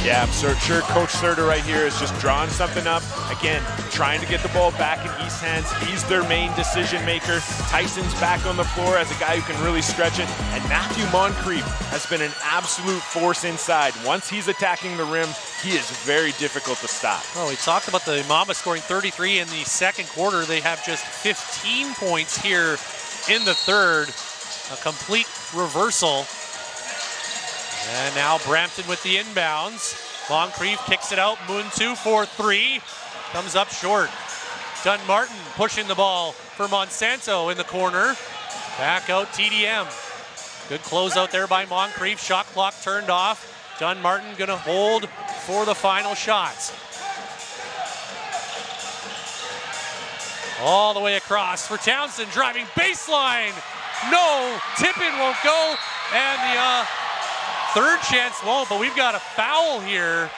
Yeah, I'm sure Coach Serta right here is just drawing something up. Again, trying to get the ball back in East's hands. He's their main decision maker. Tyson's back on the floor as a guy who can really stretch it. And Matthew Moncrief has been an absolute force inside. Once he's attacking the rim, he is very difficult to stop. Well, we talked about the Mamba scoring 33 in the second quarter. They have just 15 points here in the third. A complete reversal. And now Brampton with the inbounds. Moncrief kicks it out. Muntu for 3. Comes up short. Dunmartin pushing the ball for Monsanto in the corner. Back out TDM. Good close out there by Moncrief. Shot clock turned off. Dunmartin gonna hold for the final shots. All the way across for Townsend, driving baseline. No, tip-in won't go. And the third chance won't, but we've got a foul here.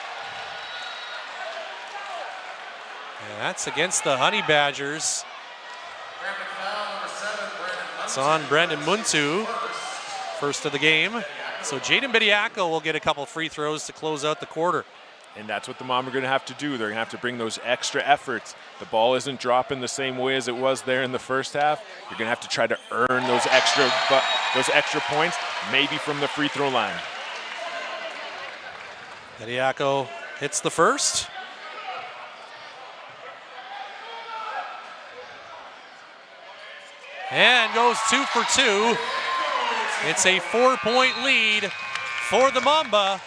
And that's against the Honey Badgers. It's on Brendan Muntu, first of the game. So Jaden Bediako will get a couple free throws to close out the quarter. And that's what the Mamba are going to have to do. They're going to have to bring those extra efforts. The ball isn't dropping the same way as it was there in the first half. You're going to have to try to earn those extra points, maybe from the free throw line. Bediako hits the first. And goes 2 for 2. It's a 4-point lead for the Mamba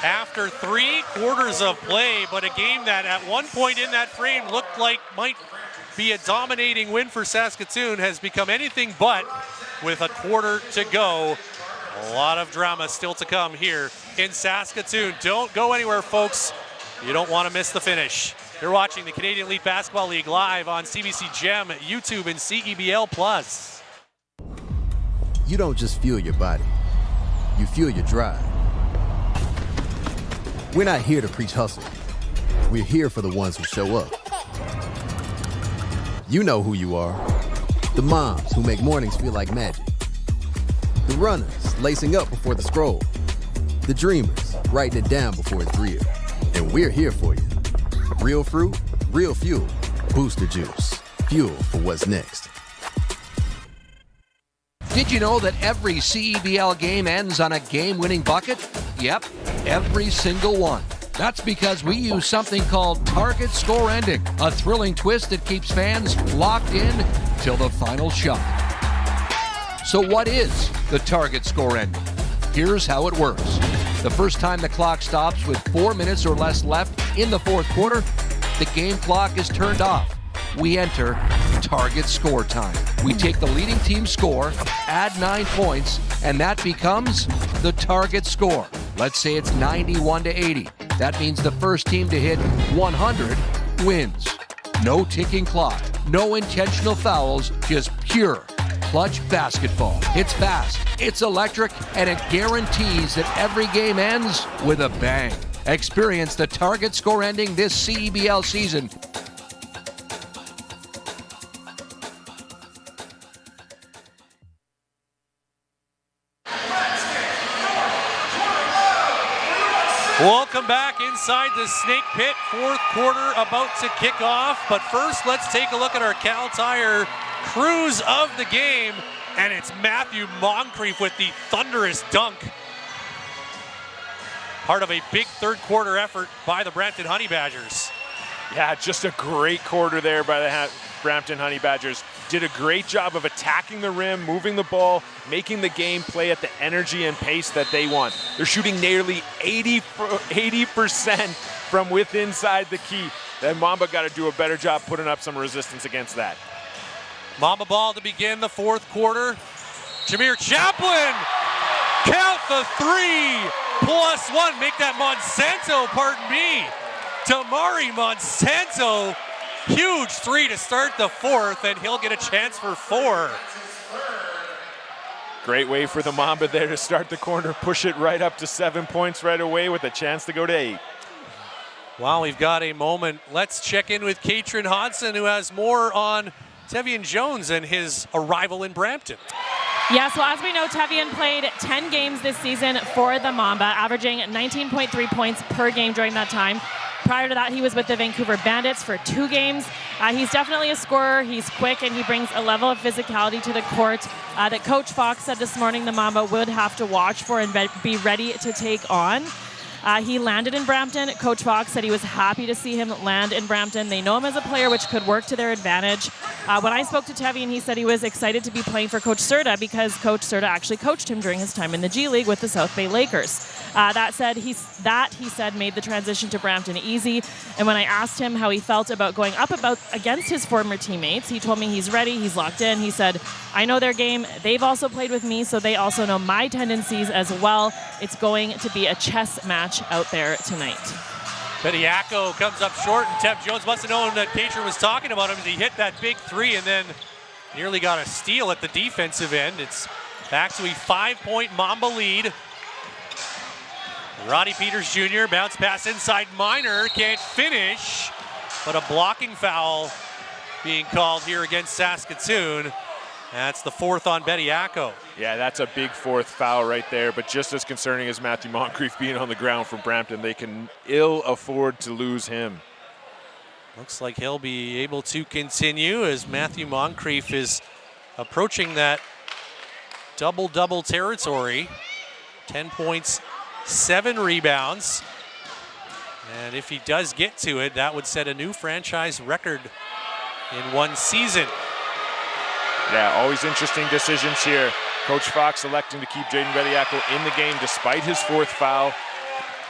after 3 quarters of play, but a game that at one point in that frame looked like might be a dominating win for Saskatoon has become anything but with a quarter to go. A lot of drama still to come here in Saskatoon. Don't go anywhere, folks. You don't want to miss the finish. You're watching the Canadian Elite Basketball League live on CBC Gem, YouTube, and CEBL+. You don't just fuel your body. You fuel your drive. We're not here to preach hustle. We're here for the ones who show up. You know who you are. The moms who make mornings feel like magic. The runners lacing up before the scroll. The dreamers writing it down before it's real. And we're here for you. Real fruit, real fuel. Booster Juice. Fuel for what's next. Did you know that every CEBL game ends on a game-winning bucket? Yep, every single one. That's because we use something called target score ending, a thrilling twist that keeps fans locked in till the final shot. So what is the target score ending? Here's how it works. The first time the clock stops with 4 minutes or less left in the fourth quarter, the game clock is turned off. We enter target score time. We take the leading team's score, add 9 points, and that becomes the target score. Let's say it's 91-80. That means the first team to hit 100 wins. No ticking clock, no intentional fouls, just pure clutch basketball. It's fast, it's electric, and it guarantees that every game ends with a bang. Experience the target score ending this CEBL season. Welcome back inside the Snake Pit. Fourth quarter about to kick off. But first, let's take a look at our Cal Tire cruise of the game. And it's Matthew Moncrief with the thunderous dunk. Part of a big third quarter effort by the Brampton Honey Badgers. Yeah, just a great quarter there by the Brampton Honey Badgers. Did a great job of attacking the rim, moving the ball, making the game play at the energy and pace that they want. They're shooting nearly 80% from within inside the key. Then Mamba got to do a better job putting up some resistance against that. Mamba ball to begin the fourth quarter. Jameer Chaplin, count the 3+1. Make that Monsanto, pardon me. Damari Monsanto. Huge 3 to start the fourth, and he'll get a chance for 4. Great way for the Mamba there to start the corner, push it right up to 7 points right away with a chance to go to 8. While we've got a moment, let's check in with Katrin Hodson, who has more on Tevian Jones and his arrival in Brampton. Yes, well, as we know, Tevian played 10 games this season for the Mamba, averaging 19.3 points per game during that time. Prior to that, he was with the Vancouver Bandits for 2 games. He's definitely a scorer. He's quick, and he brings a level of physicality to the court that Coach Fox said this morning the Mamba would have to watch for and be ready to take on. He landed in Brampton. Coach Fox said he was happy to see him land in Brampton. They know him as a player which could work to their advantage. When I spoke to Tevian, he said he was excited to be playing for Coach Serta because Coach Serta actually coached him during his time in the G League with the South Bay Lakers. That said, he said made the transition to Brampton easy. And when I asked him how he felt about going up against his former teammates, he told me he's ready, he's locked in. He said, I know their game. They've also played with me, so they also know my tendencies as well. It's going to be a chess match out there tonight. Bediako comes up short, and Tev Jones must have known that Katrin was talking about him as he hit that big 3 and then nearly got a steal at the defensive end. It's back to a 5-point Mamba lead. Roddy Peters Jr. bounce pass inside Minor, can't finish, but a blocking foul being called here against Saskatoon. That's the 4th on Bediako. Yeah, that's a big 4th foul right there, but just as concerning as Matthew Moncrief being on the ground for Brampton. They can ill afford to lose him. Looks like he'll be able to continue as Matthew Moncrief is approaching that double-double territory. 10 points, 7 rebounds. And if he does get to it, that would set a new franchise record in one season. Yeah, always interesting decisions here. Coach Fox electing to keep Jaden Bediako in the game despite his 4th foul,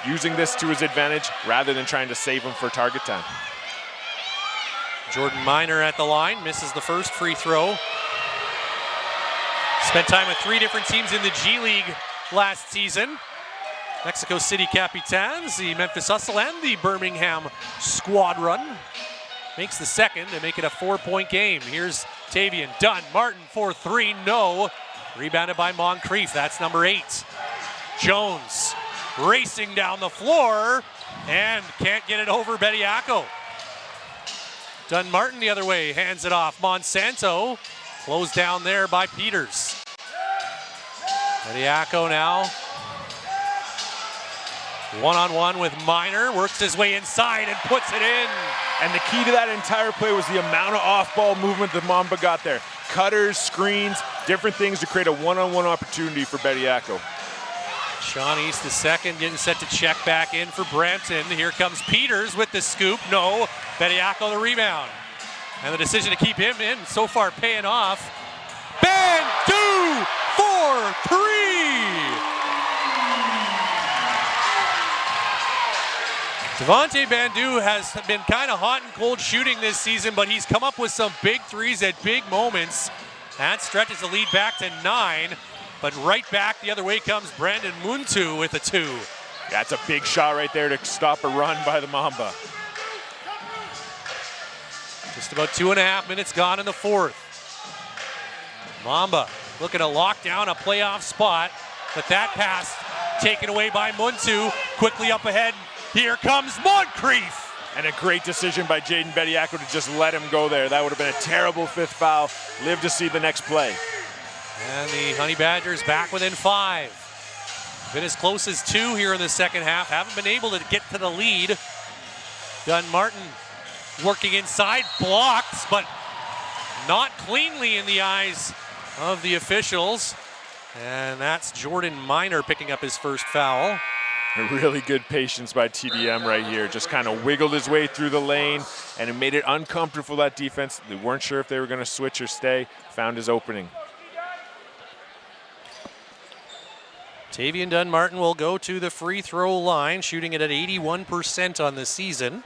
using this to his advantage rather than trying to save him for target time. Jordan Minor at the line, misses the first free throw. Spent time with 3 different teams in the G League last season. Mexico City Capitans, the Memphis Hustle, and the Birmingham Squadron. Makes the second to make it a 4-point game. Here's Tavian, done. Martin for 3, no. Rebounded by Moncrief, that's number 8. Jones racing down the floor and can't get it over Bediako. Dunmartin the other way, hands it off. Monsanto closed down there by Peters. Bediako now one-on-one with Minor, works his way inside and puts it in. And the key to that entire play was the amount of off-ball movement the Mamba got there. Cutters, screens, different things to create a one-on-one opportunity for Bediako. Sean East the second, getting set to check back in for Brampton. Here comes Peters with the scoop. No, Bediako the rebound. And the decision to keep him in so far paying off. Bandu for three! Devontae Bandu has been kind of hot and cold shooting this season, but he's come up with some big threes at big moments. That stretches the lead back to 9, but right back the other way comes Brandon Muntu with a 2. That's a big shot right there to stop a run by the Mamba. Just about 2.5 minutes gone in the fourth. Mamba looking to lock down a playoff spot, but that pass taken away by Muntu. Quickly up ahead. Here comes Moncrief. And a great decision by Jaden Bediako to just let him go there. That would have been a terrible 5th foul. Live to see the next play. And the Honey Badgers back within 5. Been as close as 2 here in the second half. Haven't been able to get to the lead. Dunmartin working inside, blocked, but not cleanly in the eyes of the officials. And that's Jordan Minor picking up his first foul. A really good patience by TDM right here. Just kind of wiggled his way through the lane, and it made it uncomfortable for that defense. They weren't sure if they were going to switch or stay. Found his opening. Tavian Dunmartin will go to the free throw line, shooting it at 81% on the season.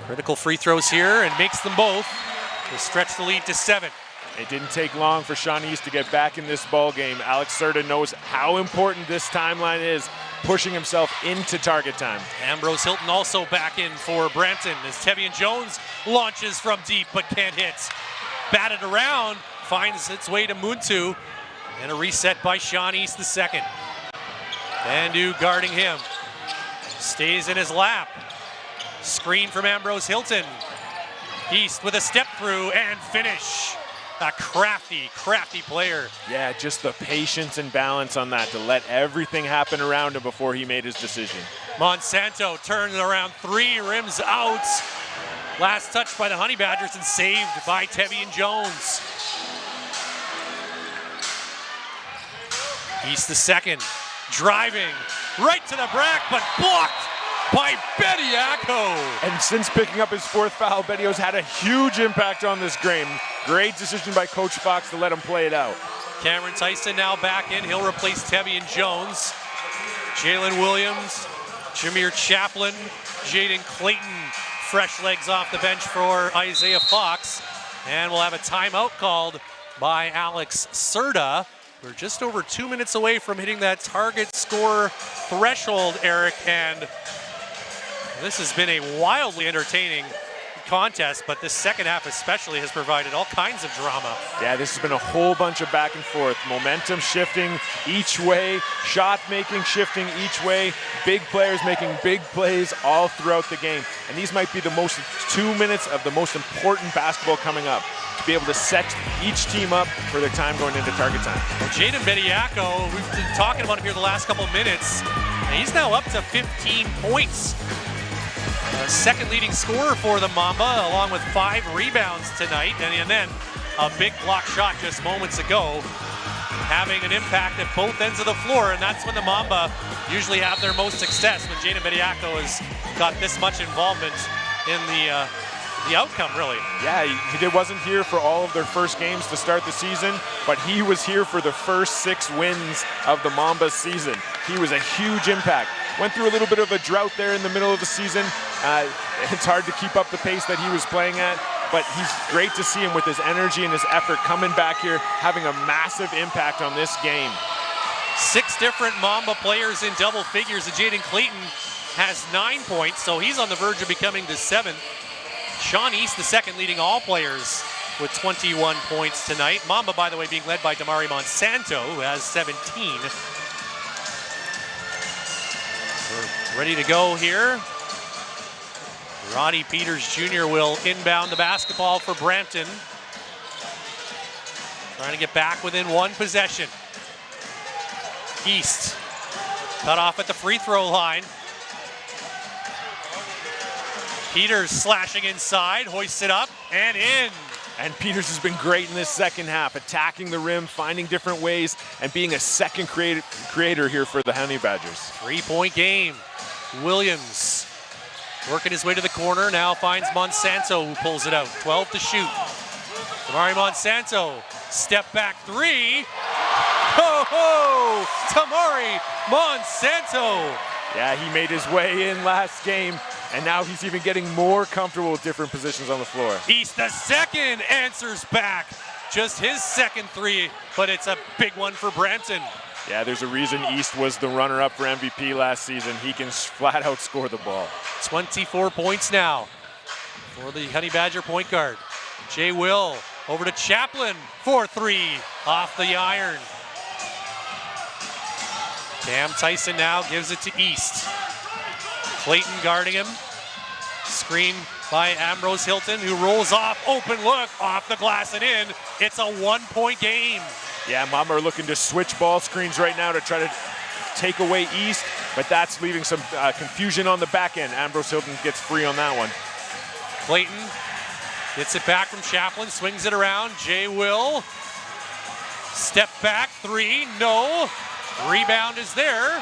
Critical free throws here and makes them both to stretch the lead to 7. It didn't take long for Sean East to get back in this ball game. Alex Serta knows how important this timeline is, pushing himself into target time. Ambrose Hilton also back in for Brampton as Tevian Jones launches from deep but can't hit. Batted around, finds its way to Muntu, and a reset by Sean East the second. Bandu guarding him, stays in his lap. Screen from Ambrose Hilton. East with a step through and finish. A crafty player. Yeah, just the patience and balance on that to let everything happen around him before he made his decision. Monsanto turns around 3, rims out. Last touch by the Honey Badgers and saved by Tevian Jones. East the second, driving right to the brack, but blocked by Bediako. And since picking up his 4th foul, Bedio's had a huge impact on this game. Great decision by Coach Fox to let him play it out. Cameron Tyson now back in. He'll replace Tevian Jones. Jalen Williams, Jameer Chaplin, Jaden Clayton, fresh legs off the bench for Isaiah Fox. And we'll have a timeout called by Alex Serta. We're just over 2 minutes away from hitting that target score threshold, Eric, and this has been a wildly entertaining contest, but this second half especially has provided all kinds of drama. Yeah, this has been a whole bunch of back and forth. Momentum shifting each way, shot making shifting each way, big players making big plays all throughout the game. And these might be the most 2 minutes of the most important basketball coming up, to be able to set each team up for their time going into target time. Well, Jaden Bediako, we've been talking about him here the last couple of minutes, and he's now up to 15 points. Second leading scorer for the Mamba, along with 5 rebounds tonight, and then a big block shot just moments ago, having an impact at both ends of the floor, and that's when the Mamba usually have their most success, when Jaden Bediako has got this much involvement in the outcome, really. Yeah, he wasn't here for all of their first games to start the season, but he was here for the first 6 wins of the Mamba's season. He was a huge impact. Went through a little bit of a drought there in the middle of the season. It's hard to keep up the pace that he was playing at, but he's great to see him with his energy and his effort coming back here, having a massive impact on this game. 6 different Mamba players in double figures, and Jaden Clayton has 9 points, so he's on the verge of becoming the 7th. Sean East, the second, leading all players with 21 points tonight. Mamba, by the way, being led by Damari Monsanto, who has 17. We're ready to go here. Roddy Peters Jr. will inbound the basketball for Brampton. Trying to get back within one possession. East cut off at the free throw line. Peters slashing inside, hoists it up and in. And Peters has been great in this second half, attacking the rim, finding different ways, and being a second creator here for the Honey Badgers. 3-point game. Williams working his way to the corner, now finds Monsanto, who pulls it out. 12 to shoot. Tamari Monsanto, step back three. Ho-ho! Tamari Monsanto. Yeah, he made his way in last game, and now he's even getting more comfortable with different positions on the floor. East, the second, answers back. Just his second three, but it's a big one for Brampton. Yeah, there's a reason East was the runner-up for MVP last season. He can flat out score the ball. 24 points now for the Honey Badger point guard. Jay Will over to Chaplin for three off the iron. Cam Tyson now gives it to East. Clayton guarding him. Screen by Ambrose Hilton, who rolls off, open look, off the glass and in. It's a 1-point game. Yeah, Mamba are looking to switch ball screens right now to try to take away East, but that's leaving some confusion on the back end. Ambrose Hilton gets free on that one. Clayton gets it back from Chaplin, swings it around. Jay Will, step back, three, no. Rebound is there.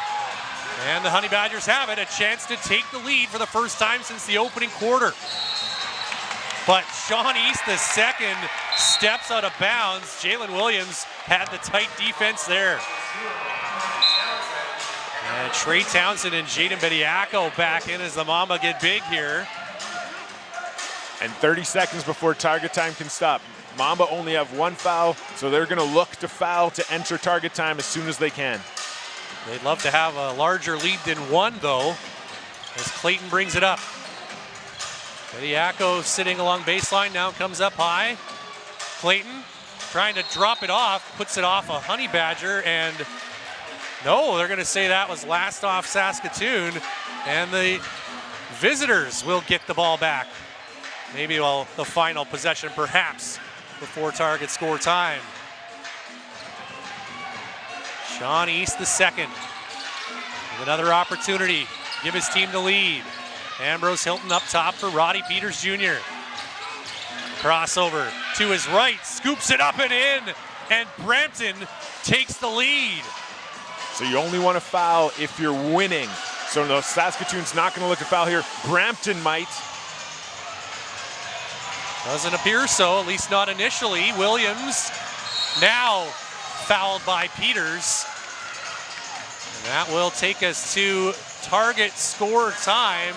And the Honey Badgers have it, a chance to take the lead for the first time since the opening quarter. But Sean East, the second, steps out of bounds. Jalen Williams had the tight defense there. And Trey Townsend and Jaden Bediako back in as the Mamba get big here. And 30 seconds before target time can stop. Mamba only have one foul, so they're gonna look to foul to enter target time as soon as they can. They'd love to have a larger lead than one, though, as Clayton brings it up. Bediako sitting along baseline, now comes up high. Clayton trying to drop it off, puts it off a Honey Badger, and no, they're gonna say that was last off Saskatoon, and the visitors will get the ball back. Maybe the final possession, perhaps, before target score time. Sean East, the second, with another opportunity to give his team the lead. Ambrose Hilton up top for Roddy Peters Jr. Crossover to his right, scoops it up and in, and Brampton takes the lead. So you only want to foul if you're winning. So no, Saskatoon's not going to look to foul here. Brampton might. Doesn't appear so, at least not initially. Williams now fouled by Peters. And that will take us to target score time.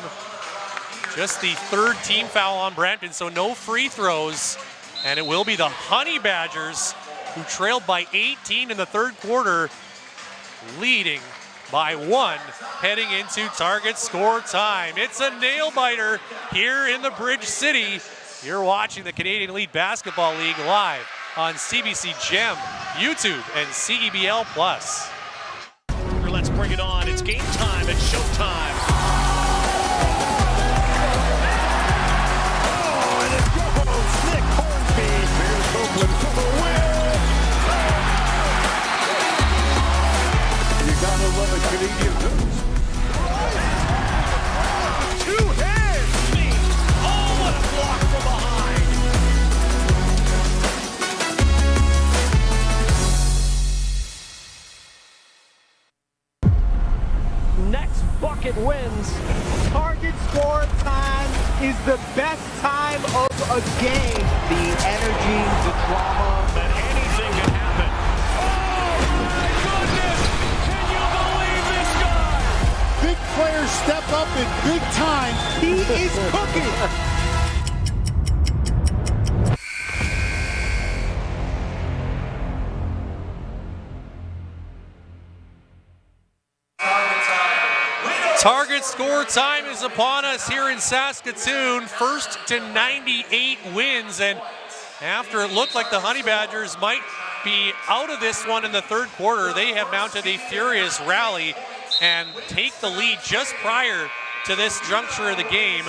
Just the third team foul on Brampton, so no free throws. And it will be the Honey Badgers, who trailed by 18 in the third quarter, leading by one, heading into target score time. It's a nail-biter here in the Bridge City. You're watching the Canadian Elite Basketball League live on CBC Gem, YouTube, and CEBL Plus. Let's bring it on. It's game time. It's showtime. Oh, and it goes. Nick Hornsby. Here's Oakland for the win. You gotta love a Canadian hoops. Two hands. Oh, what a block from behind. Next bucket wins. Target score time is the best time of a game. The energy, the drama, that anything can happen. Oh my goodness! Can you believe this guy? Big players step up in big time. He is cooking. Target Target score time is upon us here in Saskatoon. First to 98 wins, and after it looked like the Honey Badgers might be out of this one in the third quarter, they have mounted a furious rally and take the lead just prior to this juncture of the game.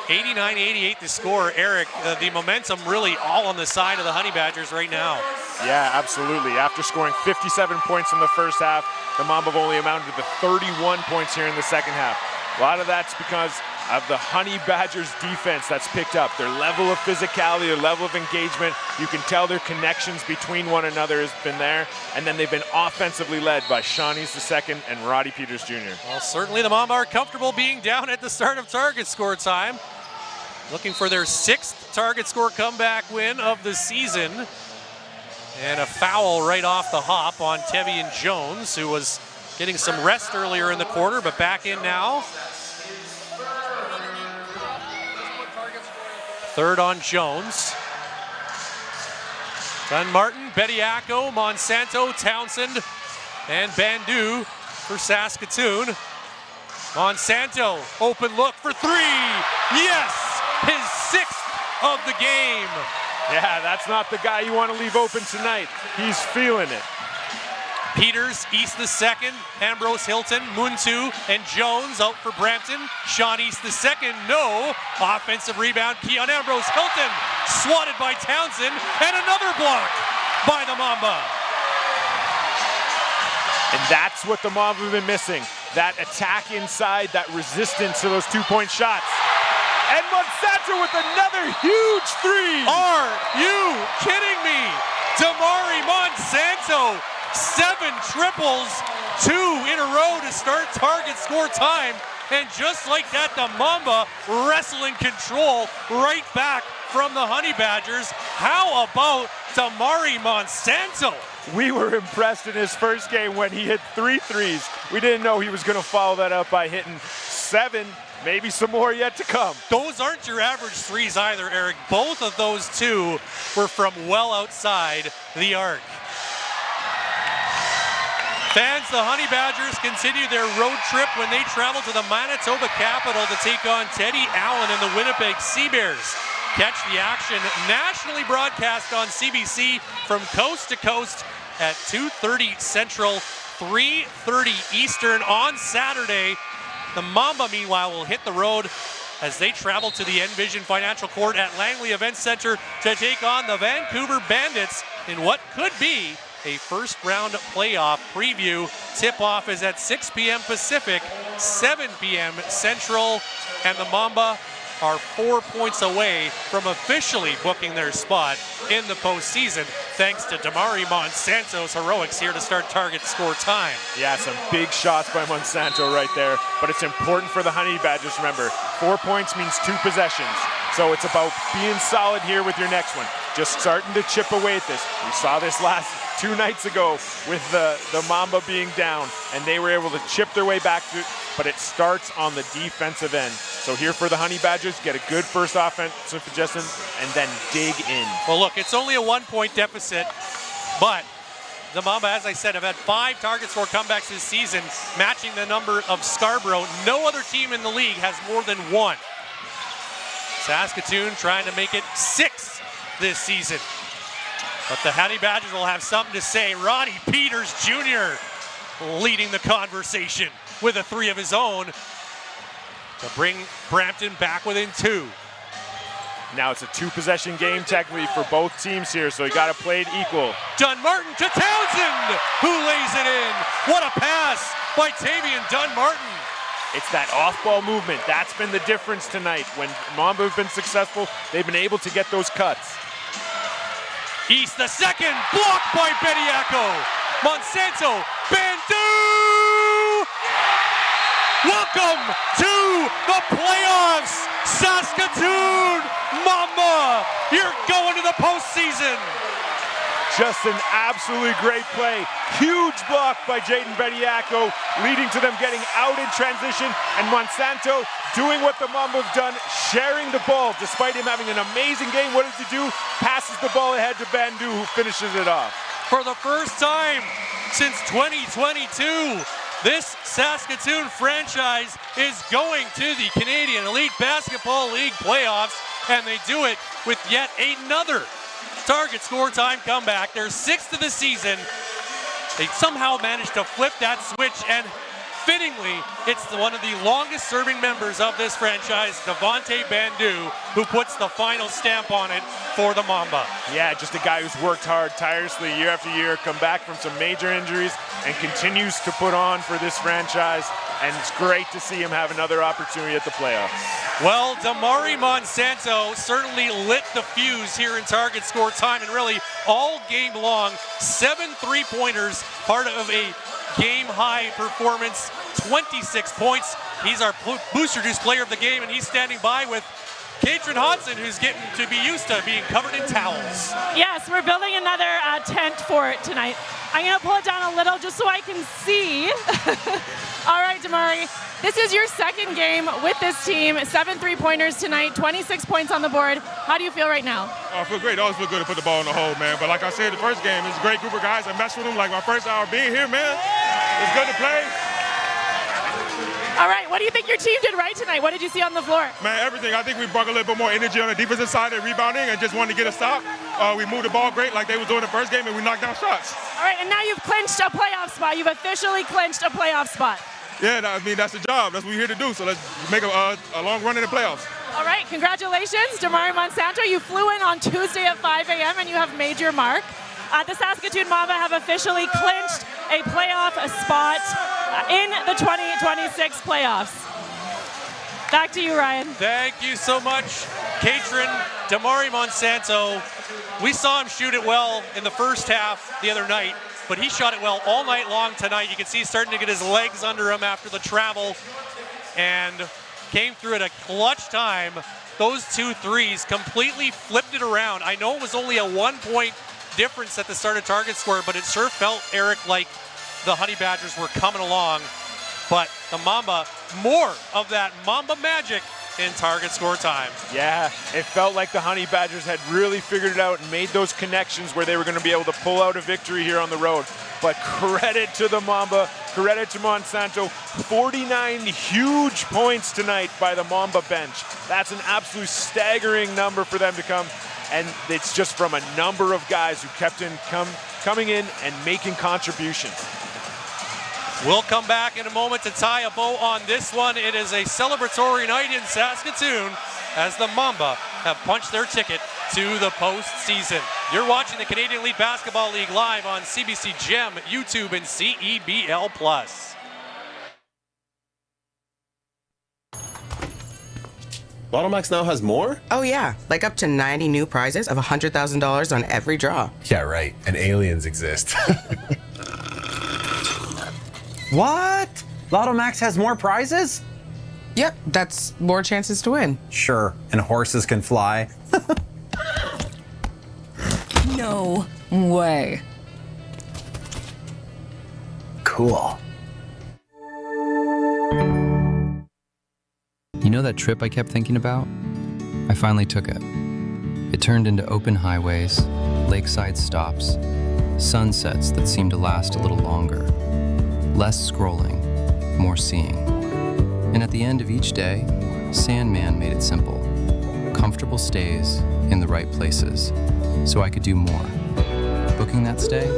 89-88 the score. Eric, the momentum really all on the side of the Honey Badgers right now. Yeah, absolutely. After scoring 57 points in the first half, the Mamba have only amounted to 31 points here in the second half. A lot of that's because of the Honey Badgers defense that's picked up. Their level of physicality, their level of engagement, you can tell their connections between one another has been there. And then they've been offensively led by Shawnees II and Roddy Peters Jr. Well, certainly the Mamba are comfortable being down at the start of target score time. Looking for their 6th target score comeback win of the season. And a foul right off the hop on Tevian Jones, who was getting some rest earlier in the quarter, but back in now. Third on Jones. Dunmartin, Bediako, Monsanto, Townsend, and Bandu for Saskatoon. Monsanto, open look for 3. Yes! His 6th of the game. Yeah, that's not the guy you want to leave open tonight. He's feeling it. Peters, East the second, Ambrose Hilton, Muntu, and Jones out for Brampton. Sean East the second, no. Offensive rebound, Keon Ambrose Hilton, swatted by Townsend, and another block by the Mamba. And that's what the Mamba have been missing. That attack inside, that resistance to those 2-point shots. And Monsanto with another huge 3. Are you kidding me? Damari Monsanto, 7 triples, 2 in a row to start target score time. And just like that, the Mamba wrestling control right back from the Honey Badgers. How about Damari Monsanto? We were impressed in his first game when he hit 3 threes. We didn't know he was going to follow that up by hitting 7. Maybe some more yet to come. Those aren't your average threes either, Eric. Both of those 2 were from well outside the arc. Fans, the Honey Badgers continue their road trip when they travel to the Manitoba capital to take on Teddy Allen and the Winnipeg Seabears. Catch the action nationally broadcast on CBC from coast to coast at 2:30 Central, 3:30 Eastern on Saturday. The Mamba, meanwhile, will hit the road as they travel to the Envision Financial Court at Langley Events Center to take on the Vancouver Bandits in what could be a first-round playoff preview. Tip-off is at 6 p.m. Pacific, 7 p.m. Central, and the Mamba are 4 points away from officially booking their spot in the postseason, thanks to Damari Monsanto's heroics here to start target score time. Yeah, some big shots by Monsanto right there, but it's important for the Honey Badgers, remember, 4 points means 2 possessions. So it's about being solid here with your next one. Just starting to chip away at this. We saw this last 2 nights ago with the Mamba being down, and they were able to chip their way back to it, but it starts on the defensive end. So here for the Honey Badgers, get a good first offensive possession and then dig in. Well, look, it's only a 1-point deficit, but the Mamba, as I said, have had 5 target score comebacks this season, matching the number of Scarborough. No other team in the league has more than 1. Saskatoon trying to make it 6 this season. But the Honey Badgers will have something to say. Roddy Peters Jr. leading the conversation with a 3 of his own to bring Brampton back within 2. Now it's a 2-possession game technically for both teams here, so you got to play it equal. Dunmartin to Townsend, who lays it in. What a pass by Tavian Dunmartin. It's that off-ball movement. That's been the difference tonight. When Mamba have been successful, they've been able to get those cuts. East the second, blocked by Bediako. Monsanto, Bandu! Welcome to the playoffs, Saskatoon Mamba. You're going to the postseason. Just an absolutely great play. Huge block by Jaden Bediako, leading to them getting out in transition. And Monsanto doing what the Mamba have done, sharing the ball. Despite him having an amazing game, what does he do? Passes the ball ahead to Bandu, who finishes it off. For the first time since 2022, This Saskatoon franchise is going to the Canadian Elite Basketball League playoffs, and they do it with yet another target score time comeback. Their 6th of the season. They somehow managed to flip that switch, and fittingly, it's one of the longest serving members of this franchise, Devontae Bandu, who puts the final stamp on it for the Mamba. Yeah, just a guy who's worked hard tirelessly year after year, come back from some major injuries, and continues to put on for this franchise. And it's great to see him have another opportunity at the playoffs. Well, Damari Monsanto certainly lit the fuse here in target score time, and really all game long, 7 3-pointers, part of a game-high performance, 26 points. He's our Booster Juice player of the game, and he's standing by with Katrin Hodson, who's getting to be used to being covered in towels. Yes, we're building another tent for it tonight. I'm going to pull it down a little just so I can see. All right, Damari, this is your second game with this team. 7 3-pointers tonight, 26 points on the board. How do you feel right now? I feel great. I always feel good to put the ball in the hole, man. But like I said, the first game, it's a great group of guys. I messed with them like my first hour being here, man. It's good to play. All right, what do you think your team did right tonight? What did you see on the floor? Man, everything. I think we brought a little bit more energy on the defensive side and rebounding and just wanted to get a stop. We moved the ball great like they was doing the first game, and we knocked down shots. All right, and now you've clinched a playoff spot. You've officially clinched a playoff spot. Yeah, I mean, that's the job. That's what we're here to do. So let's make a long run in the playoffs. All right, congratulations, Damari Monsanto. You flew in on Tuesday at 5 a.m. and you have made your mark. The Saskatoon Mamba have officially clinched a playoff spot in the 2026 playoffs. Back to you, Ryan. Thank you so much, Katrin. Damari Monsanto, we saw him shoot it well in the first half the other night, but he shot it well all night long tonight. You can see he's starting to get his legs under him after the travel, and came through at a clutch time. Those 2 threes completely flipped it around. I know it was only a 1-point difference at the start of target score, but it sure felt, Eric, like the Honey Badgers were coming along. But the Mamba, more of that Mamba magic in target score time. Yeah, it felt like the Honey Badgers had really figured it out and made those connections where they were going to be able to pull out a victory here on the road. But credit to the Mamba, credit to Monsanto. 49 huge points tonight by the Mamba bench. That's an absolute staggering number for them to come. And it's just from a number of guys who kept coming in and making contributions. We'll come back in a moment to tie a bow on this one. It is a celebratory night in Saskatoon as the Mamba have punched their ticket to the postseason. You're watching the Canadian Elite Basketball League live on CBC Gem, YouTube, and CEBL Plus. Lotto Max now has more? Oh, yeah. Like up to 90 new prizes of $100,000 on every draw. Yeah, right. And aliens exist. What? Lotto Max has more prizes? Yep, that's more chances to win. Sure, and horses can fly. No way. Cool. You know that trip I kept thinking about? I finally took it. It turned into open highways, lakeside stops, sunsets that seemed to last a little longer. Less scrolling, more seeing. And at the end of each day, Sandman made it simple. Comfortable stays in the right places, so I could do more. Booking that stay?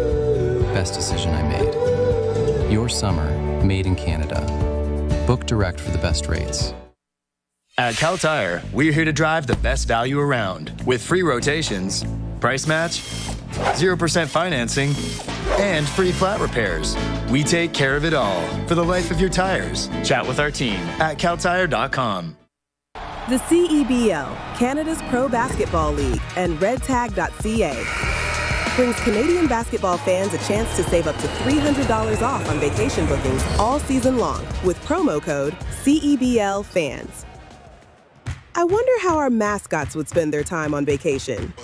Best decision I made. Your summer, made in Canada. Book direct for the best rates. At Cal Tire, we're here to drive the best value around with free rotations, price match, 0% financing, and free flat repairs. We take care of it all for the life of your tires. Chat with our team at caltire.com. The CEBL, Canada's Pro Basketball League, and redtag.ca brings Canadian basketball fans a chance to save up to $300 off on vacation bookings all season long with promo code CEBLFans. I wonder how our mascots would spend their time on vacation.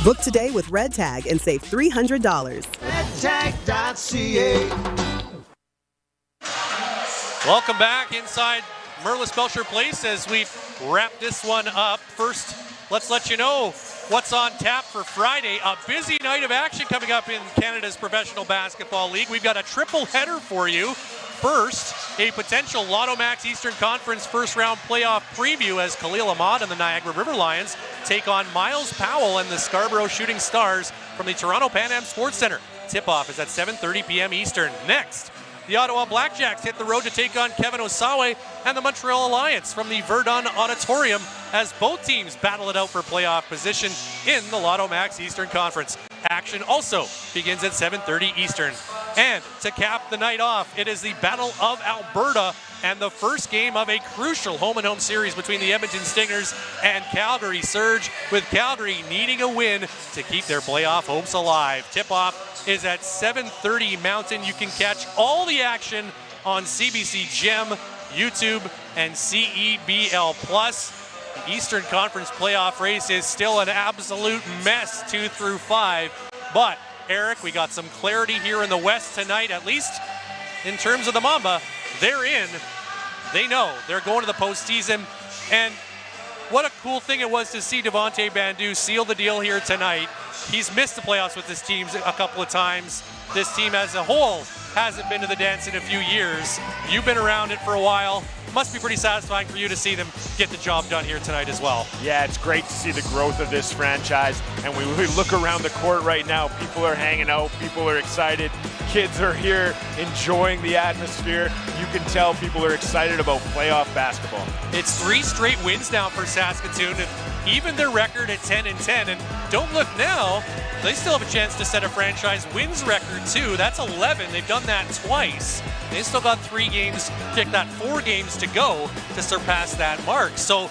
Book today with Red Tag and save $300. redtag.ca. Welcome back inside Merlis Belsher Place as we wrap this one up. First, let's let you know what's on tap for Friday. A busy night of action coming up in Canada's Professional Basketball League. We've got a triple header for you. First, a potential Lotto Max Eastern Conference first round playoff preview as Khalil Ahmad and the Niagara River Lions take on Miles Powell and the Scarborough Shooting Stars from the Toronto Pan Am Sports Center. Tip-off is at 7:30 p.m. Eastern. Next, the Ottawa Blackjacks hit the road to take on Kevin Osawe and the Montreal Alliance from the Verdun Auditorium as both teams battle it out for playoff position in the Lotto Max Eastern Conference. Action also begins at 7:30 Eastern. And to cap the night off, it is the Battle of Alberta and the first game of a crucial home-and-home series between the Edmonton Stingers and Calgary Surge, with Calgary needing a win to keep their playoff hopes alive. Tip-off is at 7:30 Mountain. You can catch all the action on CBC Gem, YouTube, and CEBL Plus. The Eastern Conference playoff race is still an absolute mess, 2 through 5. But, Eric, we got some clarity here in the West tonight, at least in terms of the Mamba. They're in. They know they're going to the postseason. And what a cool thing it was to see Devontae Bandu seal the deal here tonight. He's missed the playoffs with his teams a couple of times. This team as a whole hasn't been to the dance in a few years. You've been around it for a while. Must be pretty satisfying for you to see them get the job done here tonight as well. Yeah, it's great to see the growth of this franchise. And when we look around the court right now, people are hanging out, people are excited, kids are here enjoying the atmosphere. You can tell people are excited about playoff basketball. It's 3 straight wins now for Saskatoon, and even their record at 10-10. And don't look now, they still have a chance to set a franchise wins record too. That's 11. They've done that twice. They still got 4 games to go to surpass that mark. So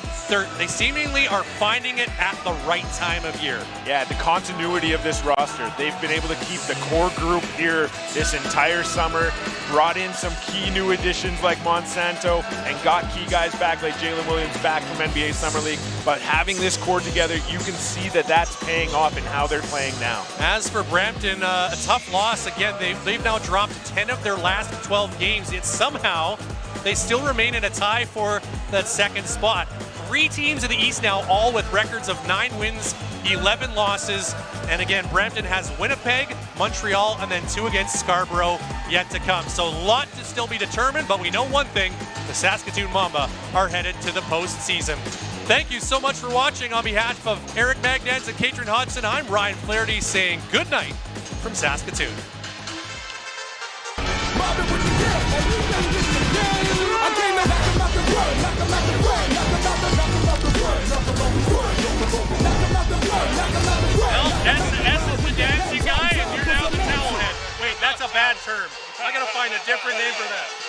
they seemingly are finding it at the right time of year. Yeah, the continuity of this roster. They've been able to keep the core group here this entire summer, brought in some key new additions like Monsanto, and got key guys back like Jalen Williams back from NBA Summer League. But having this core together, you can see that that's paying off in how they're playing now. As for Brampton, a tough loss. Again, they've now dropped 10 of their last 12 games, yet somehow they still remain in a tie for that second spot. 3 teams in the East now, all with records of 9 wins, 11 losses. And again, Brampton has Winnipeg, Montreal, and then 2 against Scarborough yet to come. So a lot to still be determined, but we know one thing, the Saskatoon Mamba are headed to the postseason. Thank you so much for watching. On behalf of Eric Magnans and Katrin Hodgson, I'm Ryan Flaherty saying good night from Saskatoon. Well, S is the dancing guy, and you're now the towel head. Wait, that's a bad term. I gotta find a different name for that.